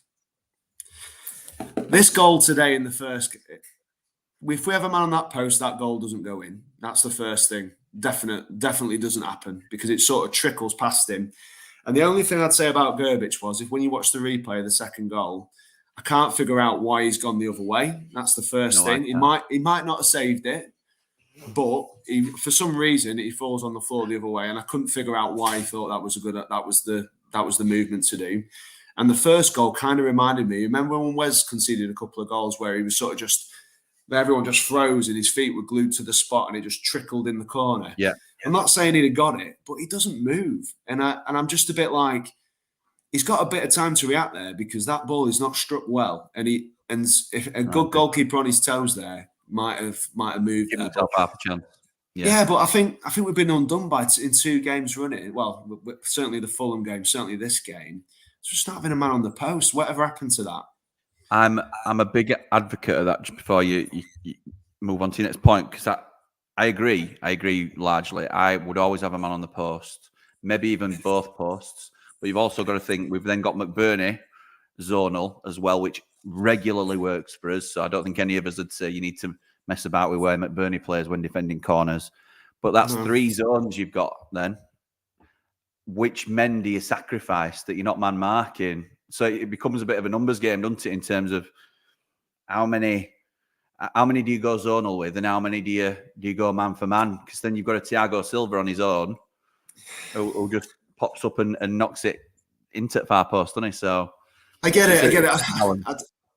This goal today in the first, if we have a man on that post, that goal doesn't go in. That's the first thing. Definitely doesn't happen, because it sort of trickles past him. And the only thing I'd say about Grbić was, if when you watch the replay of the second goal, I can't figure out why he's gone the other way. That's the first thing. He might not have saved it, but for some reason he falls on the floor the other way, and I couldn't figure out why he thought that was the movement to do. And the first goal kind of reminded me. Remember when Wes conceded a couple of goals where he was sort of everyone just froze and his feet were glued to the spot and it just trickled in the corner. Yeah. I'm not saying he'd have got it, but he doesn't move. And I'm just a bit like, he's got a bit of time to react there, because that ball is not struck well. And if a good goalkeeper on his toes there might have moved. Give himself half a chance. Yeah, but I think we've been undone in 2 games running. Well, certainly the Fulham game, certainly this game. It's just not having a man on the post. Whatever happened to that? I'm a big advocate of that. Just before you move on to your next point, because I agree largely. I would always have a man on the post, maybe even both posts. But you've also got to think we've then got McBurney zonal as well, which regularly works for us. So I don't think any of us would say you need to mess about with where McBurney plays when defending corners. But that's 3 zones you've got then. Which men do you sacrifice that you're not man marking? So it becomes a bit of a numbers game, doesn't it, in terms of how many do you go zonal with, and how many do you go man for man? Because then you've got a Thiago Silva on his own who just pops up and knocks it into the far post, doesn't he? So I get it.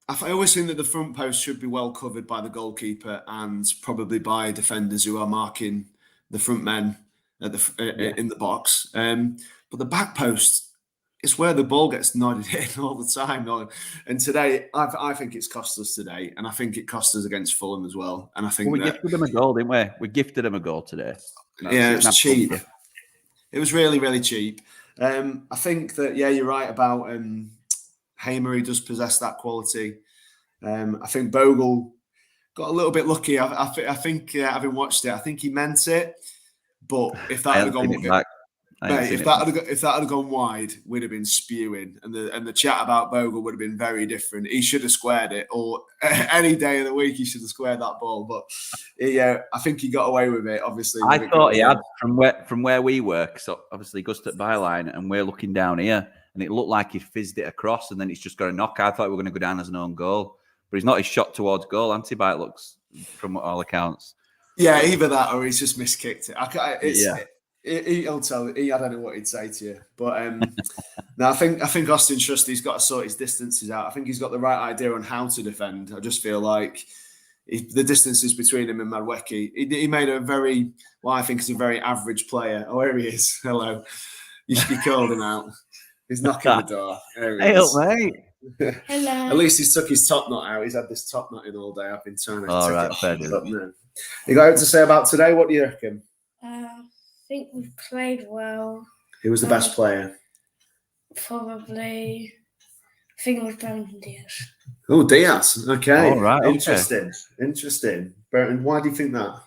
I always think that the front post should be well covered by the goalkeeper and probably by defenders who are marking the front men in the box. But the back post, it's where the ball gets nodded in all the time. And today, I think it's cost us today. And I think it cost us against Fulham as well. And I think we gifted them a goal, didn't we? We gifted them a goal today. It was cheap. It was really, really cheap. I think that, you're right about Hamer. He does possess that quality. I think Bogle got a little bit lucky. I think having watched it, I think he meant it. But if that had gone back. If that had gone wide, we'd have been spewing, and the chat about Bogle would have been very different. He should have squared it, or any day of the week he should have squared that ball. But I think he got away with it. Obviously, I thought he had from where we work. So obviously, Gust at byline, and we're looking down here, and it looked like he fizzed it across, and then it's just got a knock. I thought we were going to go down as an own goal, but he's not his shot towards goal. Anti-bite looks, from all accounts. Yeah, either that or he's just miskicked it. Yeah. He'll tell. I don't know what he'd say to you, but no, I think Austin Trusty's got to sort his distances out. I think he's got the right idea on how to defend. I just feel like the distances between him and Madwecki. He made a very, I think is a very average player. Oh, here he is. Hello. You called him out. He's knocking the door. Hey up, mate. Hello. At least he's took his top knot out. He's had this top knot in all day. I've been trying to All take right, it fair off. dues. But no. You got anything to say about today? What do you reckon? I think we played well. Who was the best player? Probably, I think it was Brandon Diaz. Oh, Diaz. Okay. All right, okay. Interesting. Burton, why do you think that?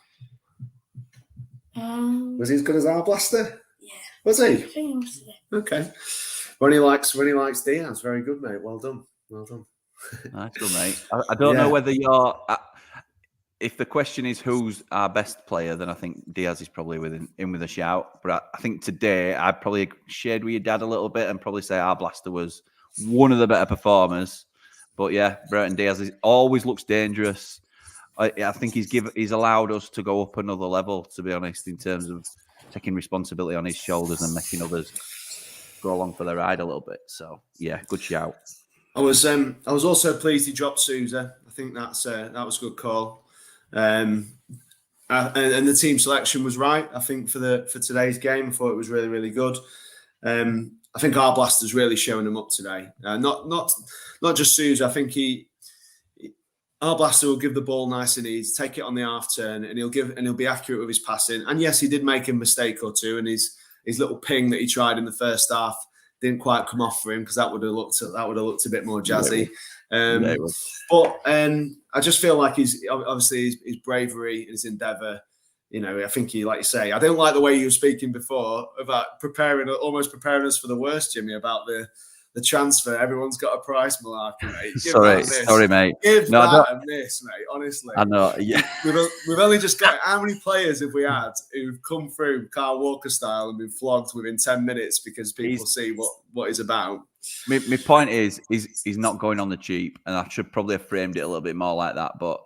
Was he as good as Arblaster? Yeah. Was I he? think it was today. Okay. When he likes Diaz. Very good, mate. Well done. Nice good, mate. I don't know whether you're. If the question is who's our best player, then I think Diaz is probably in with a shout. But I think today I'd probably shared with your dad a little bit and probably say Arblaster was one of the better performers. But yeah, Burton Diaz always looks dangerous. I think he's allowed us to go up another level, to be honest, in terms of taking responsibility on his shoulders and making others go along for the ride a little bit. So yeah, good shout. I was also pleased he dropped Sousa. I think that was a good call. And the team selection was right. I think for today's game, I thought it was really, really good. I think Arblaster's really showing him up today. Not just Sousa. I think Arblaster will give the ball nice and easy, take it on the half turn, and he'll be accurate with his passing. And yes, he did make a mistake or two, and his little ping that he tried in the first half didn't quite come off for him because that would have looked a bit more jazzy. But I just feel like his bravery and his endeavour. You know, I think he, like you say, I don't like the way you were speaking before about almost preparing us for the worst, Jimmy, about the transfer. Everyone's got a price malarkey, mate. Sorry, mate. Give that a miss, mate. Honestly, I know. Yeah, we've only just got. How many players have we had who've come through Carl Walker style and been flogged within 10 minutes because people see what he's about? My point is he's not going on the cheap, and I should probably have framed it a little bit more like that. But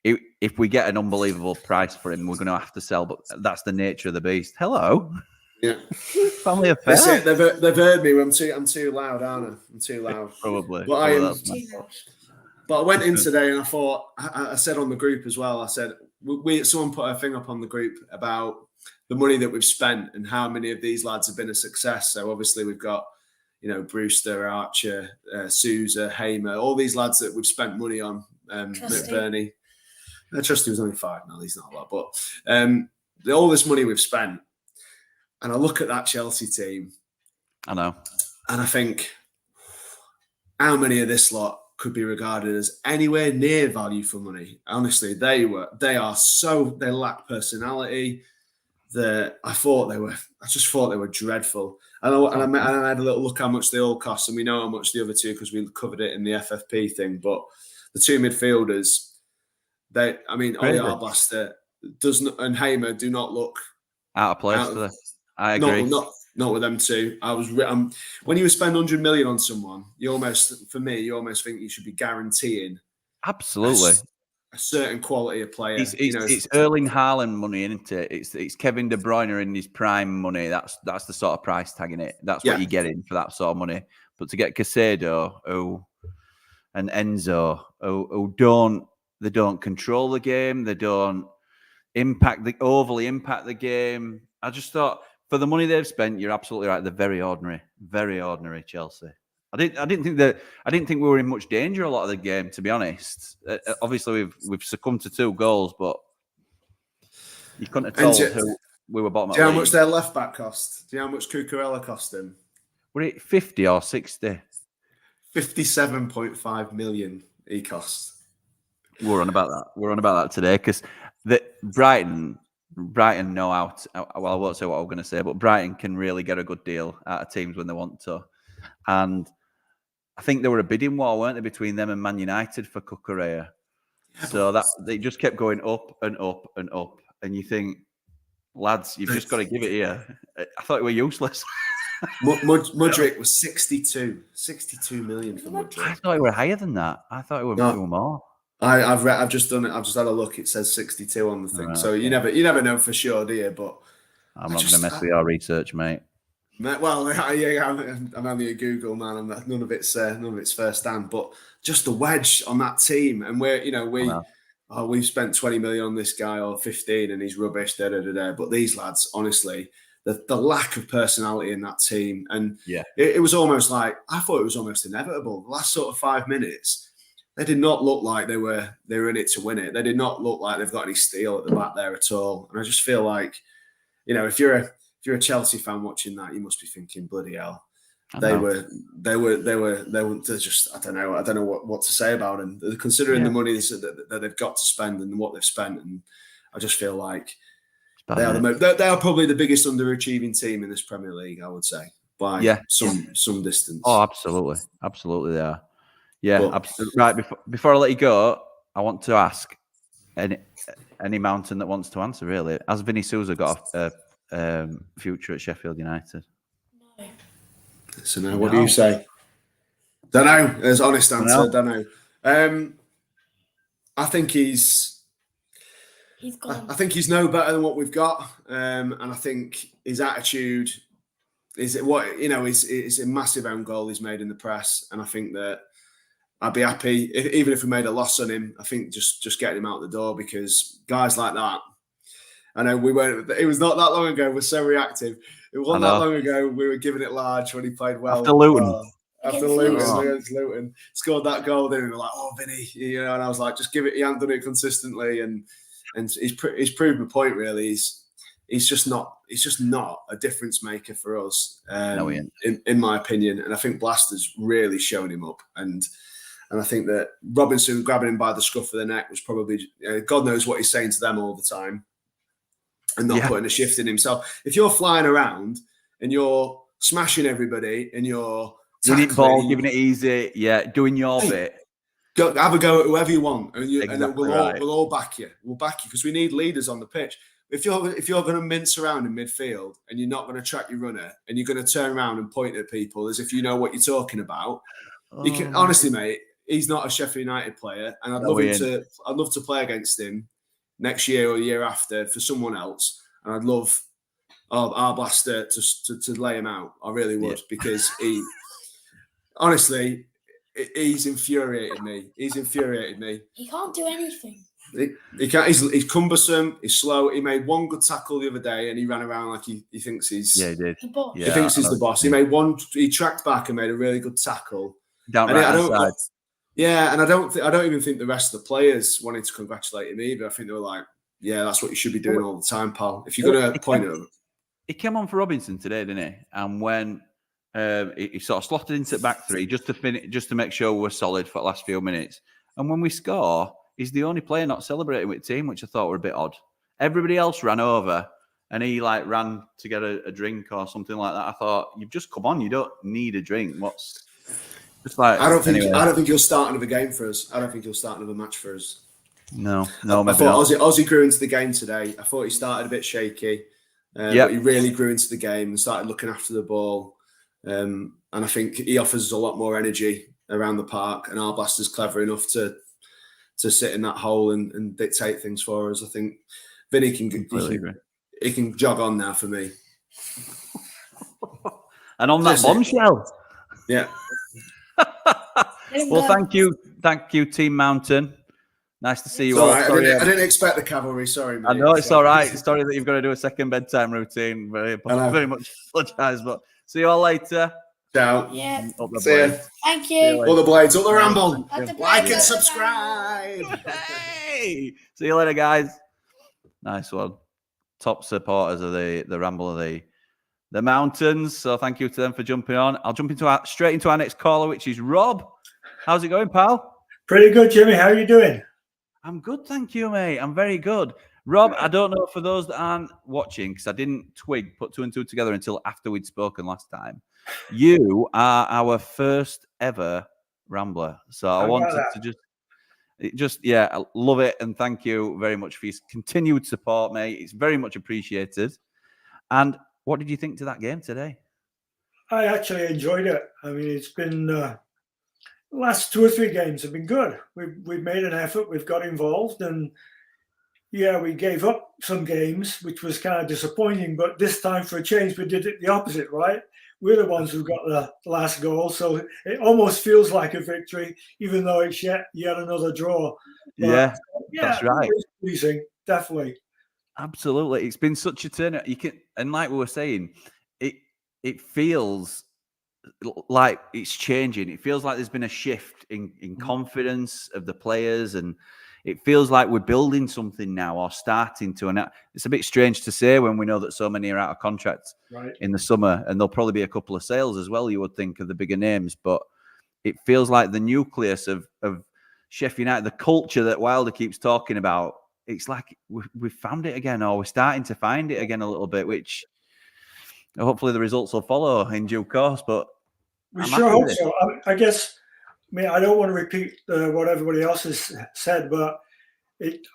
if we get an unbelievable price for him, we're going to have to sell. But that's the nature of the beast. Hello. Yeah. Family affair. That's it. They've heard me. I'm too loud, aren't I? I'm too loud. Probably. But I went in today and I thought, I said on the group as well, I said, someone put a thing up on the group about the money that we've spent and how many of these lads have been a success. So obviously we've got, Brewster, Archer, Sousa, Hamer, all these lads that we've spent money on. McBurney. Trusty was only 5 now. He's not a lot. But all this money we've spent, and I look at that Chelsea team. I know. And I think, how many of this lot could be regarded as anywhere near value for money? Honestly, they lack personality. I just thought they were dreadful. And I had a little look how much they all cost, and we know how much the other two, because we covered it in the FFP thing. But the two midfielders, Ollie Arblaster and Hamer do not look out of place. I agree. Not with them two. When you spend 100 million on someone, you almost think you should be guaranteeing absolutely a certain quality of player. It's Erling Haaland money, isn't it? It's Kevin De Bruyne in his prime money. That's the sort of price tag in it. That's what you're getting for that sort of money. But to get Caicedo and Enzo who don't control the game, they don't overly impact the game. I just thought, for the money they've spent, you're absolutely right. They're very ordinary Chelsea. I didn't think we were in much danger a lot of the game, to be honest. Obviously, we've succumbed to 2 goals, but you couldn't have told who we were bottom. Do you know how much their left back cost? Do you know how much Cucurella cost him? Were it 50 or 60? 57.5 million he cost. We're on about that today because Brighton know how to, well, I won't say what I'm going to say, but Brighton can really get a good deal out of teams when they want to. And I think there were a bidding war, weren't there, between them and Man United for Cucurella. So that they just kept going up and up and up. And you think, lads, you've just got to give it here. I thought we were useless. Mudryk was 62 million for I Mudryk. thought it were higher than that. I thought it were more. I've just done it. I've just had a look. It says 62 on the thing. Right, so okay. you never know for sure, do you? But I'm not going to mess with your research, mate. Well, yeah, I'm only a Google man, and none of it's first hand. But just the wedge on that team, and we've spent 20 million on this guy or 15, and he's rubbish. But these lads, honestly, the lack of personality in that team, and it was almost like I thought it was almost inevitable. The last sort of 5 minutes, they did not look like they were in it to win it. They did not look like they've got any steel at the back there at all. And I just feel like, if you're a Chelsea fan watching that, you must be thinking, bloody hell. They were just, I don't know what to say about them. Considering the money that they've got to spend and what they've spent, and I just feel like they are probably the biggest underachieving team in this Premier League, I would say, by some distance. Oh, absolutely they are. Yeah, absolutely. Right. Before I let you go, I want to ask any mountain that wants to answer. Really, has Vinny Souza got a future at Sheffield United? No. So now, what do you say? Don't know. As honest answer, don't know. I think he's gone. I think he's no better than what we've got, and I think his attitude is it's a massive own goal he's made in the press, and I think that I'd be happy even if we made a loss on him. I think just getting him out the door, because guys like that. I know we weren't. It was not that long ago. We're so reactive. It wasn't that long ago. We were giving it large when he played well after Luton. Against Luton, scored that goal. Then we were like, "Oh, Vinny," and I was like, "Just give it." He hadn't done it consistently, and he's proved my point. Really, he's just not a difference maker for us. In my opinion, and I think Blaster's really shown him up, and I think that Robinson grabbing him by the scruff of the neck was probably God knows what he's saying to them all the time. And not putting a shift in himself. If you're flying around and you're smashing everybody and you're winning ball, giving it easy, doing your bit. Have a go at whoever you want, and we'll all back you. We'll back you because we need leaders on the pitch. If you're going to mince around in midfield and you're not going to track your runner and you're going to turn around and point at people as if you know what you're talking about, you can honestly, mate. He's not a Sheffield United player, and I'd love to play against him next year or the year after for someone else, and I'd love Arblaster to lay him out. I really would, because he's infuriated me. He can't do anything. He can't. He's cumbersome. He's slow. He made one good tackle the other day, and he ran around like he thinks he's he did. The boss. He thinks he's the boss. He made one. He tracked back and made a really good tackle. Down right side. Yeah, and I don't even think the rest of the players wanted to congratulate him either. I think they were like, "Yeah, that's what you should be doing all the time, pal. If you're going to point at him." He came on for Robinson today, didn't he? And when he sort of slotted into the back three just to make sure we're solid for the last few minutes. And when we score, he's the only player not celebrating with the team, which I thought were a bit odd. Everybody else ran over, and he ran to get a drink or something like that. I thought, you've just come on. You don't need a drink. I don't think he'll start another game for us. I don't think he'll start another match for us. No. I thought Ozzy grew into the game today. I thought he started a bit shaky, but he really grew into the game and started looking after the ball. And I think he offers us a lot more energy around the park. And Arblaster's clever enough to sit in that hole and dictate things for us. I think Vinny can jog on now for me. And on that bombshell. Yeah. Well, thank you, Team Mountain. Nice to see you all. Right. I didn't expect the cavalry. Sorry, mate. I know it's all right. Sorry that you've got to do a second bedtime routine. Very much apologise, but see you all later. Ciao. Yeah. See you. Thank you. All the blades, all the ramble. Like and subscribe. Hey, see you later, guys. Nice one. Top supporters of the Ramble of the Mountains. So thank you to them for jumping on. I'll jump straight into our next caller, which is Rob. How's it going, pal? Pretty good, Jimmy. How are you doing? I'm good, thank you, mate. I'm very good. Rob, I don't know, for those that aren't watching, because I didn't put two and two together until after we'd spoken last time. You are our first ever Rambler. So I wanted to I love it. And thank you very much for your continued support, mate. It's very much appreciated. And what did you think to that game today? I actually enjoyed it. I mean, it's been the last 2 or 3 games have been good. We've made an effort. We've got involved, and yeah, we gave up some games, which was kind of disappointing. But this time, for a change, we did it the opposite, right? We're the ones who got the last goal, so it almost feels like a victory, even though it's yet another draw. But yeah, that's right. it's pleasing, definitely. Absolutely, it's been such a turn. You can, and like we were saying, it feels like it's changing. It feels like there's been a shift in confidence of the players, and it feels like we're building something now or starting to. And it's a bit strange to say when we know that so many are out of contract in the summer, and there'll probably be a couple of sales as well, you would think, of the bigger names. But it feels like the nucleus of Sheffield United, the culture that Wilder keeps talking about, it's like we've found it again, or we're starting to find it again a little bit, which hopefully the results will follow in due course. But we sure hope so. I guess, I mean, I don't want to repeat what everybody else has said, but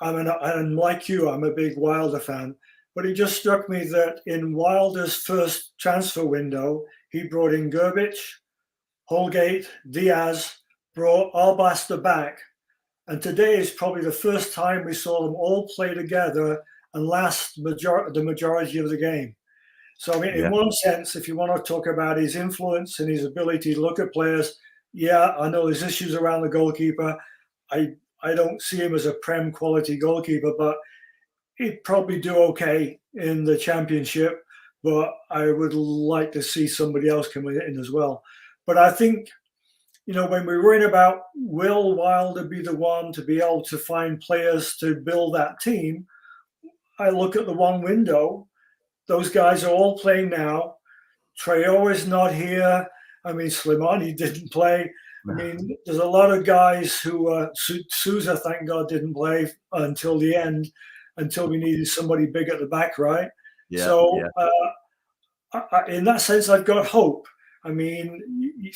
I'm like you, I'm a big Wilder fan. But it just struck me that in Wilder's first transfer window, he brought in Gerbic, Holgate, Diaz, brought Arblaster back. And today is probably the first time we saw them all play together and last the majority of the game. So, I mean, in one sense, if you want to talk about his influence and his ability to look at players, yeah, I know there's issues around the goalkeeper. I don't see him as a Prem quality goalkeeper, but he'd probably do okay in the Championship. But I would like to see somebody else come in as well. But I think, you know, when we're worrying about will Wilder be the one to be able to find players to build that team, I look at the one window. Those guys are all playing now. Traore is not here. I mean, Slimani didn't play. I mean, there's a lot of guys who, Sousa, thank God, didn't play until the end, until we needed somebody big at the back, right? In that sense, I've got hope. I mean,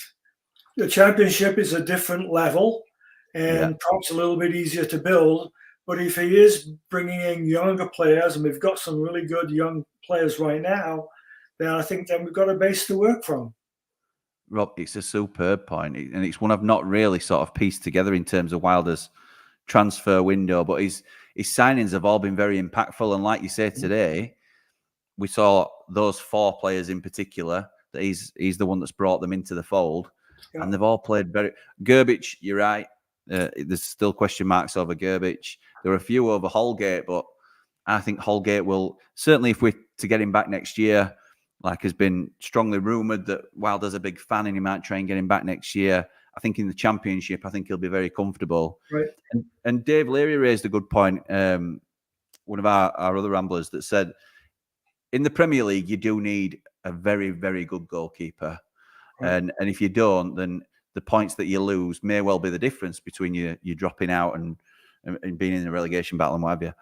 the Championship is a different level and perhaps a little bit easier to build. But if he is bringing in younger players, and we've got some really good young players right now, then I think then we've got a base to work from. Rob, it's a superb point, and it's one I've not really sort of pieced together in terms of Wilder's transfer window, but his signings have all been very impactful. And like you say today, we saw those 4 players in particular, that he's the one that's brought them into the fold, and they've all played very. Gerbic, you're right. There's still question marks over Gerbic. There are a few over Holgate, but I think Holgate will certainly, if we're to get him back next year, like has been strongly rumoured that Wilder's a big fan and he might try and get him back next year. I think in the Championship, I think he'll be very comfortable. Right. And Dave Leary raised a good point, one of our other Ramblers, that said, in the Premier League, you do need a very, very good goalkeeper. Right. And if you don't, then the points that you lose may well be the difference between you dropping out and being in the relegation battle and what have you.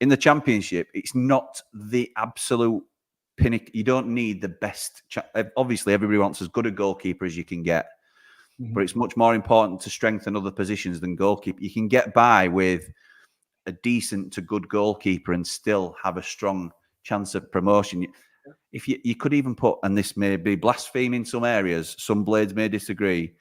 In the Championship, it's not the absolute pinnacle. You don't need the best. Obviously, everybody wants as good a goalkeeper as you can get, but it's much more important to strengthen other positions than goalkeeper. You can get by with a decent to good goalkeeper and still have a strong chance of promotion. If you could even put, and this may be blasphemy in some areas, some blades may disagree,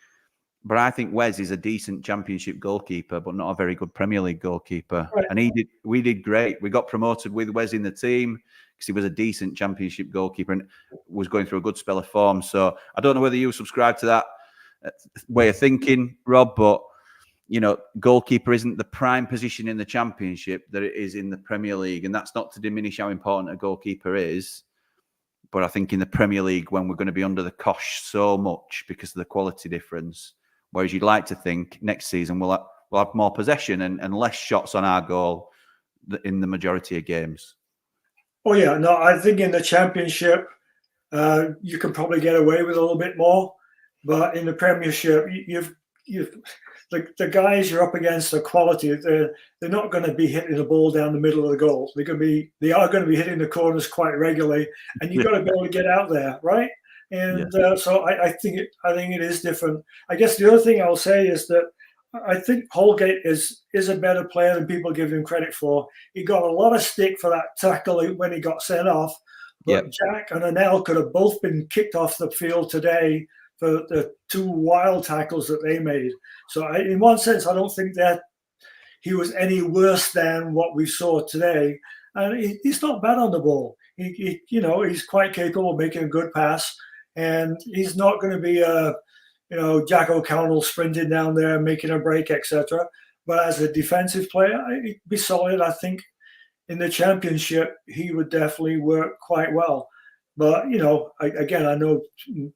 but I think Wes is a decent Championship goalkeeper, but not a very good Premier League goalkeeper. Right. And we did great. We got promoted with Wes in the team because he was a decent Championship goalkeeper and was going through a good spell of form. So I don't know whether you subscribe to that way of thinking, Rob, but you know, goalkeeper isn't the prime position in the Championship that it is in the Premier League, and that's not to diminish how important a goalkeeper is. But I think in the Premier League, when we're going to be under the cosh so much because of the quality difference, whereas you'd like to think next season we'll have more possession and less shots on our goal in the majority of games. Oh yeah, no, I think in the Championship you can probably get away with a little bit more, but in the Premiership, the guys you're up against are quality. They're not going to be hitting the ball down the middle of the goal. They are going to be hitting the corners quite regularly, and you've got to be able to get out there, right? And so I think it is different. I guess the other thing I'll say is that I think Holgate is a better player than people give him credit for. He got a lot of stick for that tackle when he got sent off, But Jack and Anel could have both been kicked off the field today for the 2 wild tackles that they made. So in one sense, I don't think that he was any worse than what we saw today. And he's not bad on the ball. He's quite capable of making a good pass, and he's not going to be Jack O'Connell sprinting down there, making a break, etc. But as a defensive player, he'd be solid. I think in the championship, he would definitely work quite well. But, I know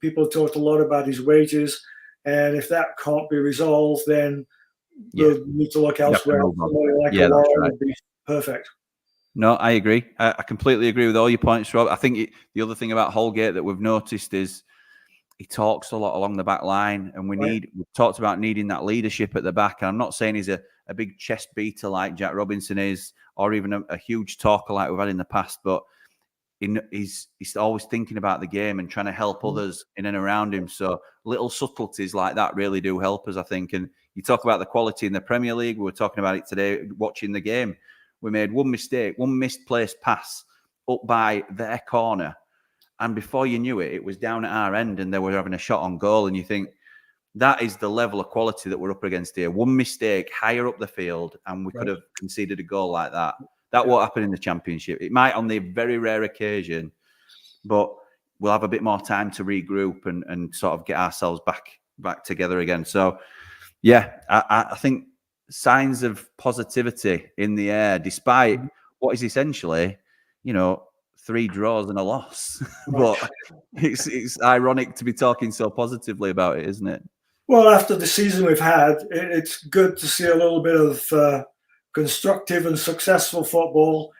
people talked a lot about his wages, and if that can't be resolved, then we'll need to look elsewhere. Somebody like Olle would be perfect. No, I agree. I completely agree with all your points, Rob. I think the other thing about Holgate that we've noticed is he talks a lot along the back line, and we've talked about needing that leadership at the back. And I'm not saying he's a big chest beater like Jack Robinson is, or even a huge talker like we've had in the past, but he's always thinking about the game and trying to help others in and around him. So little subtleties like that really do help us, I think. And you talk about the quality in the Premier League. We were talking about it today, watching the game. We made one mistake, one misplaced pass up by their corner. And before you knew it, it was down at our end and they were having a shot on goal. And you think, that is the level of quality that we're up against here. One mistake higher up the field and we could have conceded a goal like that. That won't happen in the Championship. It might on the very rare occasion, but we'll have a bit more time to regroup and sort of get ourselves back together again. So, yeah, I think signs of positivity in the air, despite what is essentially, 3 draws and a loss. But it's ironic to be talking so positively about it, isn't it? Well, after the season we've had, it's good to see a little bit of constructive and successful football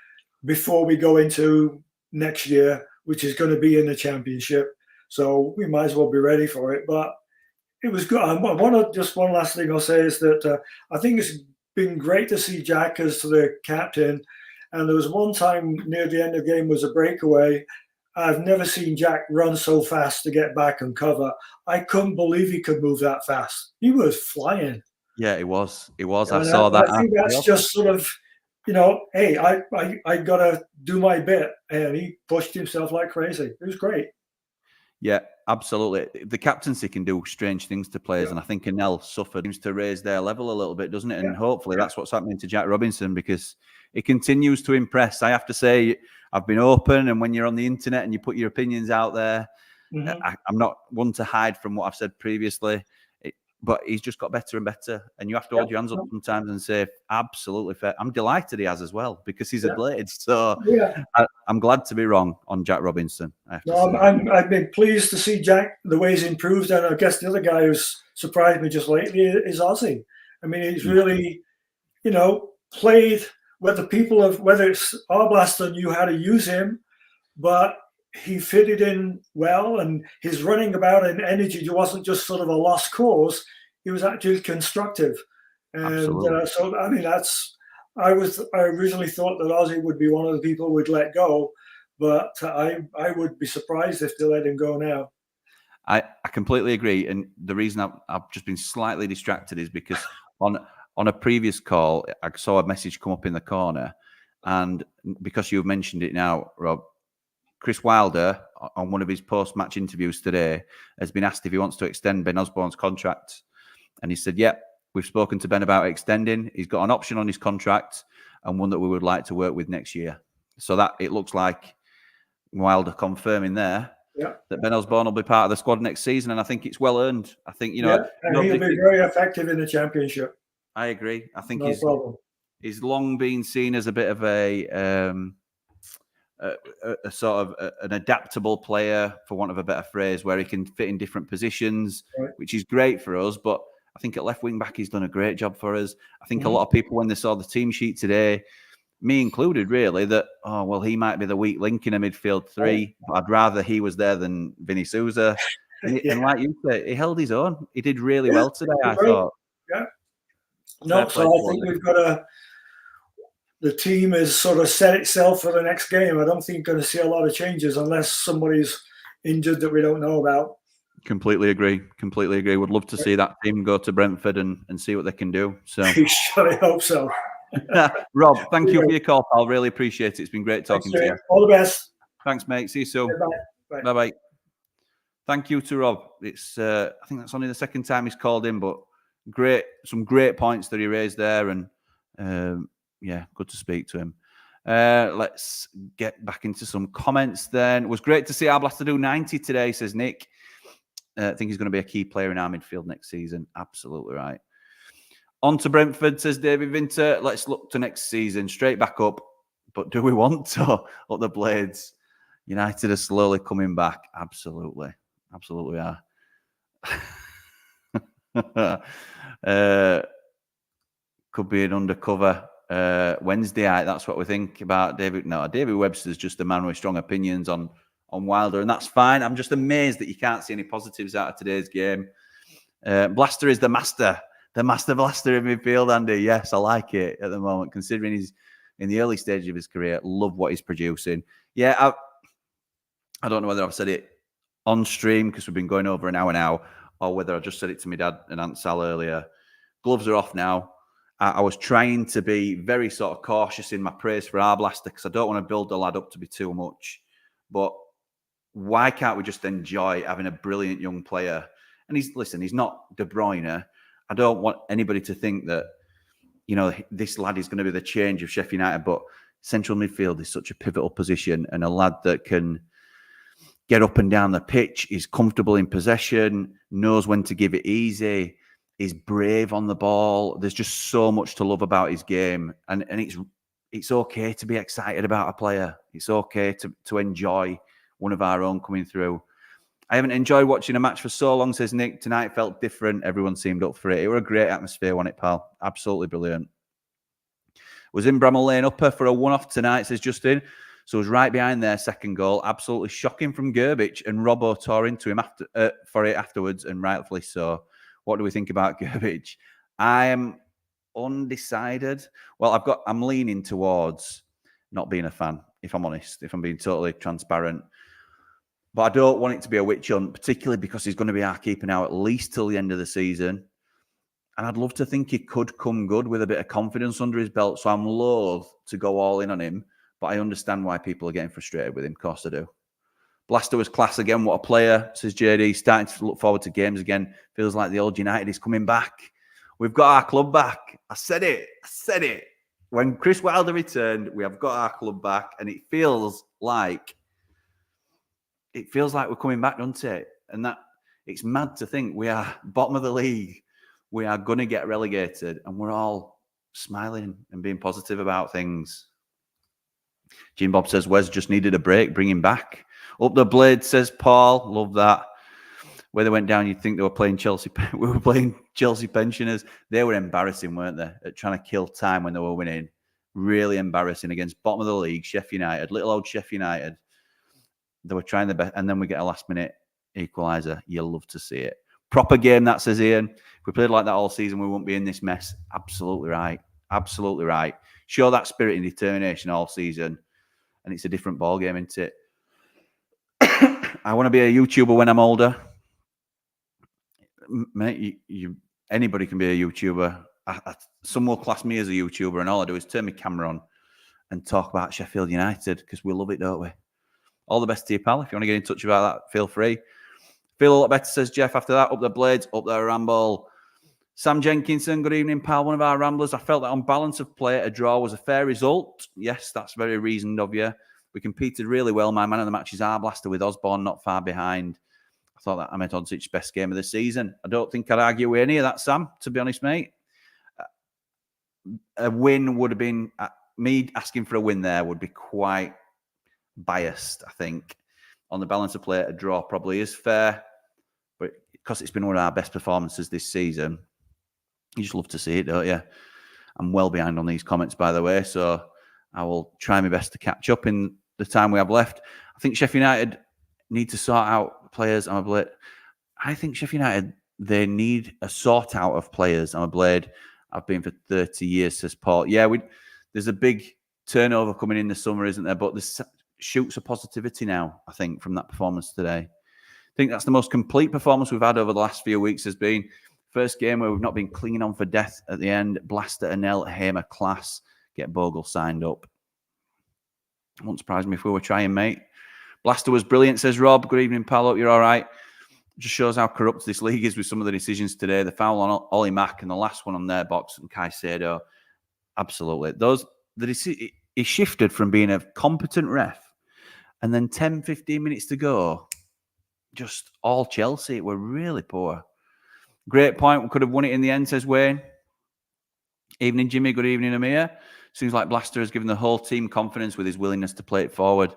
before we go into next year, which is going to be in the Championship. So we might as well be ready for it. But it was good. Just one last thing I'll say is that I think it's been great to see Jack as the captain. And there was one time near the end of the game was a breakaway. I've never seen Jack run so fast to get back and cover. I couldn't believe he could move that fast. He was flying. Yeah, it was. It was. I saw that. I think that's just sort of, hey, I got to do my bit. And he pushed himself like crazy. It was great. Yeah, absolutely. The captaincy can do strange things to players. And I think Anel seems to raise their level a little bit, doesn't it? And hopefully that's what's happening to Jack Robinson, because it continues to impress. I have to say, I've been open, and when you're on the internet and you put your opinions out there, I'm not one to hide from what I've said previously, but he's just got better and better. And you have to hold your hands up sometimes and say, absolutely fair. I'm delighted he has as well, because he's a blade. So I'm glad to be wrong on Jack Robinson. I've been pleased to see Jack, the way he's improved. And I guess the other guy who's surprised me just lately is Ozzy. I mean, he's really, played whether it's Arblaster knew how to use him, but he fitted in well, and his running about and energy wasn't just sort of a lost cause. He was actually constructive. And so, I mean, I originally thought that Ozzy would be one of the people we'd let go, but I would be surprised if they let him go now. I completely agree. And the reason I've just been slightly distracted is because on a previous call, I saw a message come up in the corner. And because you've mentioned it now, Rob, Chris Wilder, on one of his post-match interviews today, has been asked if he wants to extend Ben Osborne's contract. And he said, yep, we've spoken to Ben about extending. He's got an option on his contract and one that we would like to work with next year. So that it looks like Wilder confirming there that Ben Osborne will be part of the squad next season. And I think it's well earned. I think, and he'll be very effective in the Championship. I agree. I think he's long been seen as a bit of a sort of an adaptable player, for want of a better phrase, where he can fit in different positions, which is great for us. But I think at left wing back, he's done a great job for us. I think a lot of people, when they saw the team sheet today, me included, really, that, he might be the weak link in a midfield three. But I'd rather he was there than Vinny Souza. And like you said, he held his own. He did really well today, I thought. Yeah. No, so I think we've got the team has sort of set itself for the next game. I don't think you're going to see a lot of changes unless somebody's injured that we don't know about. Completely agree. Would love to see that team go to Brentford and see what they can do. So I hope so. Rob, thank you for your call, pal. Really appreciate it. It's been great talking to you. All the best. Thanks, mate. See you soon. Bye. Bye-bye. Thank you to Rob. It's I think that's only the second time he's called in, but some great points that he raised there, and yeah, good to speak to him. Let's get back into some comments then. It was great to see Arblaster do 90 today, says Nick. I think he's going to be a key player in our midfield next season. Absolutely right. On to Brentford, says David Vinter. Let's look to next season. Straight back up. But do we want to up the Blades? United are slowly coming back. Absolutely. Absolutely are. Could be an undercover Wednesday night. That's what we think about David. No, David Webster's just a man with strong opinions on Wilder, and that's fine. I'm just amazed that you can't see any positives out of today's game. Blaster is the master blaster in midfield, Andy. Yes, I like it at the moment, considering he's in the early stage of his career. Love what he's producing. Yeah, I don't know whether I've said it on stream because we've been going over an hour now, or whether I just said it to my dad and Aunt Sal earlier. Gloves are off now. I was trying to be very sort of cautious in my praise for Arblaster because I don't want to build the lad up to be too much. But why can't we just enjoy having a brilliant young player? And he's not De Bruyne. I don't want anybody to think that, this lad is going to be the change of Sheffield United, but central midfield is such a pivotal position, and a lad that can get up and down the pitch, is comfortable in possession, knows when to give it easy, is brave on the ball. There's just so much to love about his game, and it's okay to be excited about a player. It's okay to enjoy one of our own coming through. I haven't enjoyed watching a match for so long, says Nick. Tonight felt different. Everyone seemed up for it. It was a great atmosphere, wasn't it, pal? Absolutely brilliant. Was in Bramall Lane upper for a one-off tonight, says Justin. So it was right behind their second goal. Absolutely shocking from Gerbic, and Robbo tore into him for it afterwards, and rightfully so. What do we think about Gerbic? I am undecided. Well, I'm leaning towards not being a fan, if I'm honest, if I'm being totally transparent. But I don't want it to be a witch hunt, particularly because he's going to be our keeper now at least till the end of the season. And I'd love to think he could come good with a bit of confidence under his belt. So I'm loath to go all in on him. But I understand why people are getting frustrated with him. Of course I do. Blaster was class again. What a player, says JD. Starting to look forward to games again. Feels like the old United is coming back. We've got our club back. I said it. When Chris Wilder returned, we have got our club back. And it feels like we're coming back, doesn't it? And that it's mad to think we are bottom of the league. We are going to get relegated, and we're all smiling and being positive about things. Jim Bob says Wes just needed a break, bring him back. Up the blade, says Paul. Love that. Where they went down, you'd think they were playing Chelsea. We were playing Chelsea pensioners. They were embarrassing, weren't they? At trying to kill time when they were winning. Really embarrassing against bottom of the league, Sheffield United, little old Sheffield United. They were trying their best, and then we get a last-minute equaliser. You'll love to see it. Proper game, that, says Ian. If we played like that all season, we wouldn't be in this mess. Absolutely right. Absolutely right. Show that spirit and determination all season, and it's a different ball game, isn't it? I want to be a YouTuber when I'm older. Mate, anybody can be a YouTuber. Some will class me as a YouTuber, and all I do is turn my camera on and talk about Sheffield United because we love it, don't we? All the best to you, pal. If you want to get in touch about that, feel free. Feel a lot better, says Jeff. After that, up the Blades, up there, Ramble. Sam Jenkinson, good evening, pal. One of our Ramblers. I felt that on balance of play, a draw was a fair result. Yes, that's very reasoned of you. We competed really well. My man of the match is Arblaster with Osborne not far behind. I thought that Ahmed Hodzic's best game of the season. I don't think I'd argue with any of that, Sam, to be honest, mate. A win would have been... me asking for a win there would be quite biased, I think. On the balance of play, a draw probably is fair. But because it's been one of our best performances this season, you just love to see it, don't you? I'm well behind on these comments, by the way, so I will try my best to catch up in the time we have left. I think Sheffield United need to sort out players. I think Sheffield United, they need a sort out of players. I'm a Blade. I've been for 30 years, says Paul. Yeah, there's a big turnover coming in the summer, isn't there? But there's shoots of positivity now, I think, from that performance today. I think that's the most complete performance we've had over the last few weeks has been. First game where we've not been clinging on for death at the end. Blaster, Anel, Hamer, class. Get Bogle signed up. Won't surprise me if we were trying, mate. Blaster was brilliant, says Rob. Good evening, pal. Hope you're all right. Just shows how corrupt this league is with some of the decisions today. The foul on Ollie Mack and the last one on their box and Caicedo. Absolutely. He shifted from being a competent ref and then 10, 15 minutes to go, just all Chelsea were really poor. Great point. We could have won it in the end, says Wayne. Evening, Jimmy. Good evening, Amir. Seems like Blaster has given the whole team confidence with his willingness to play it forward.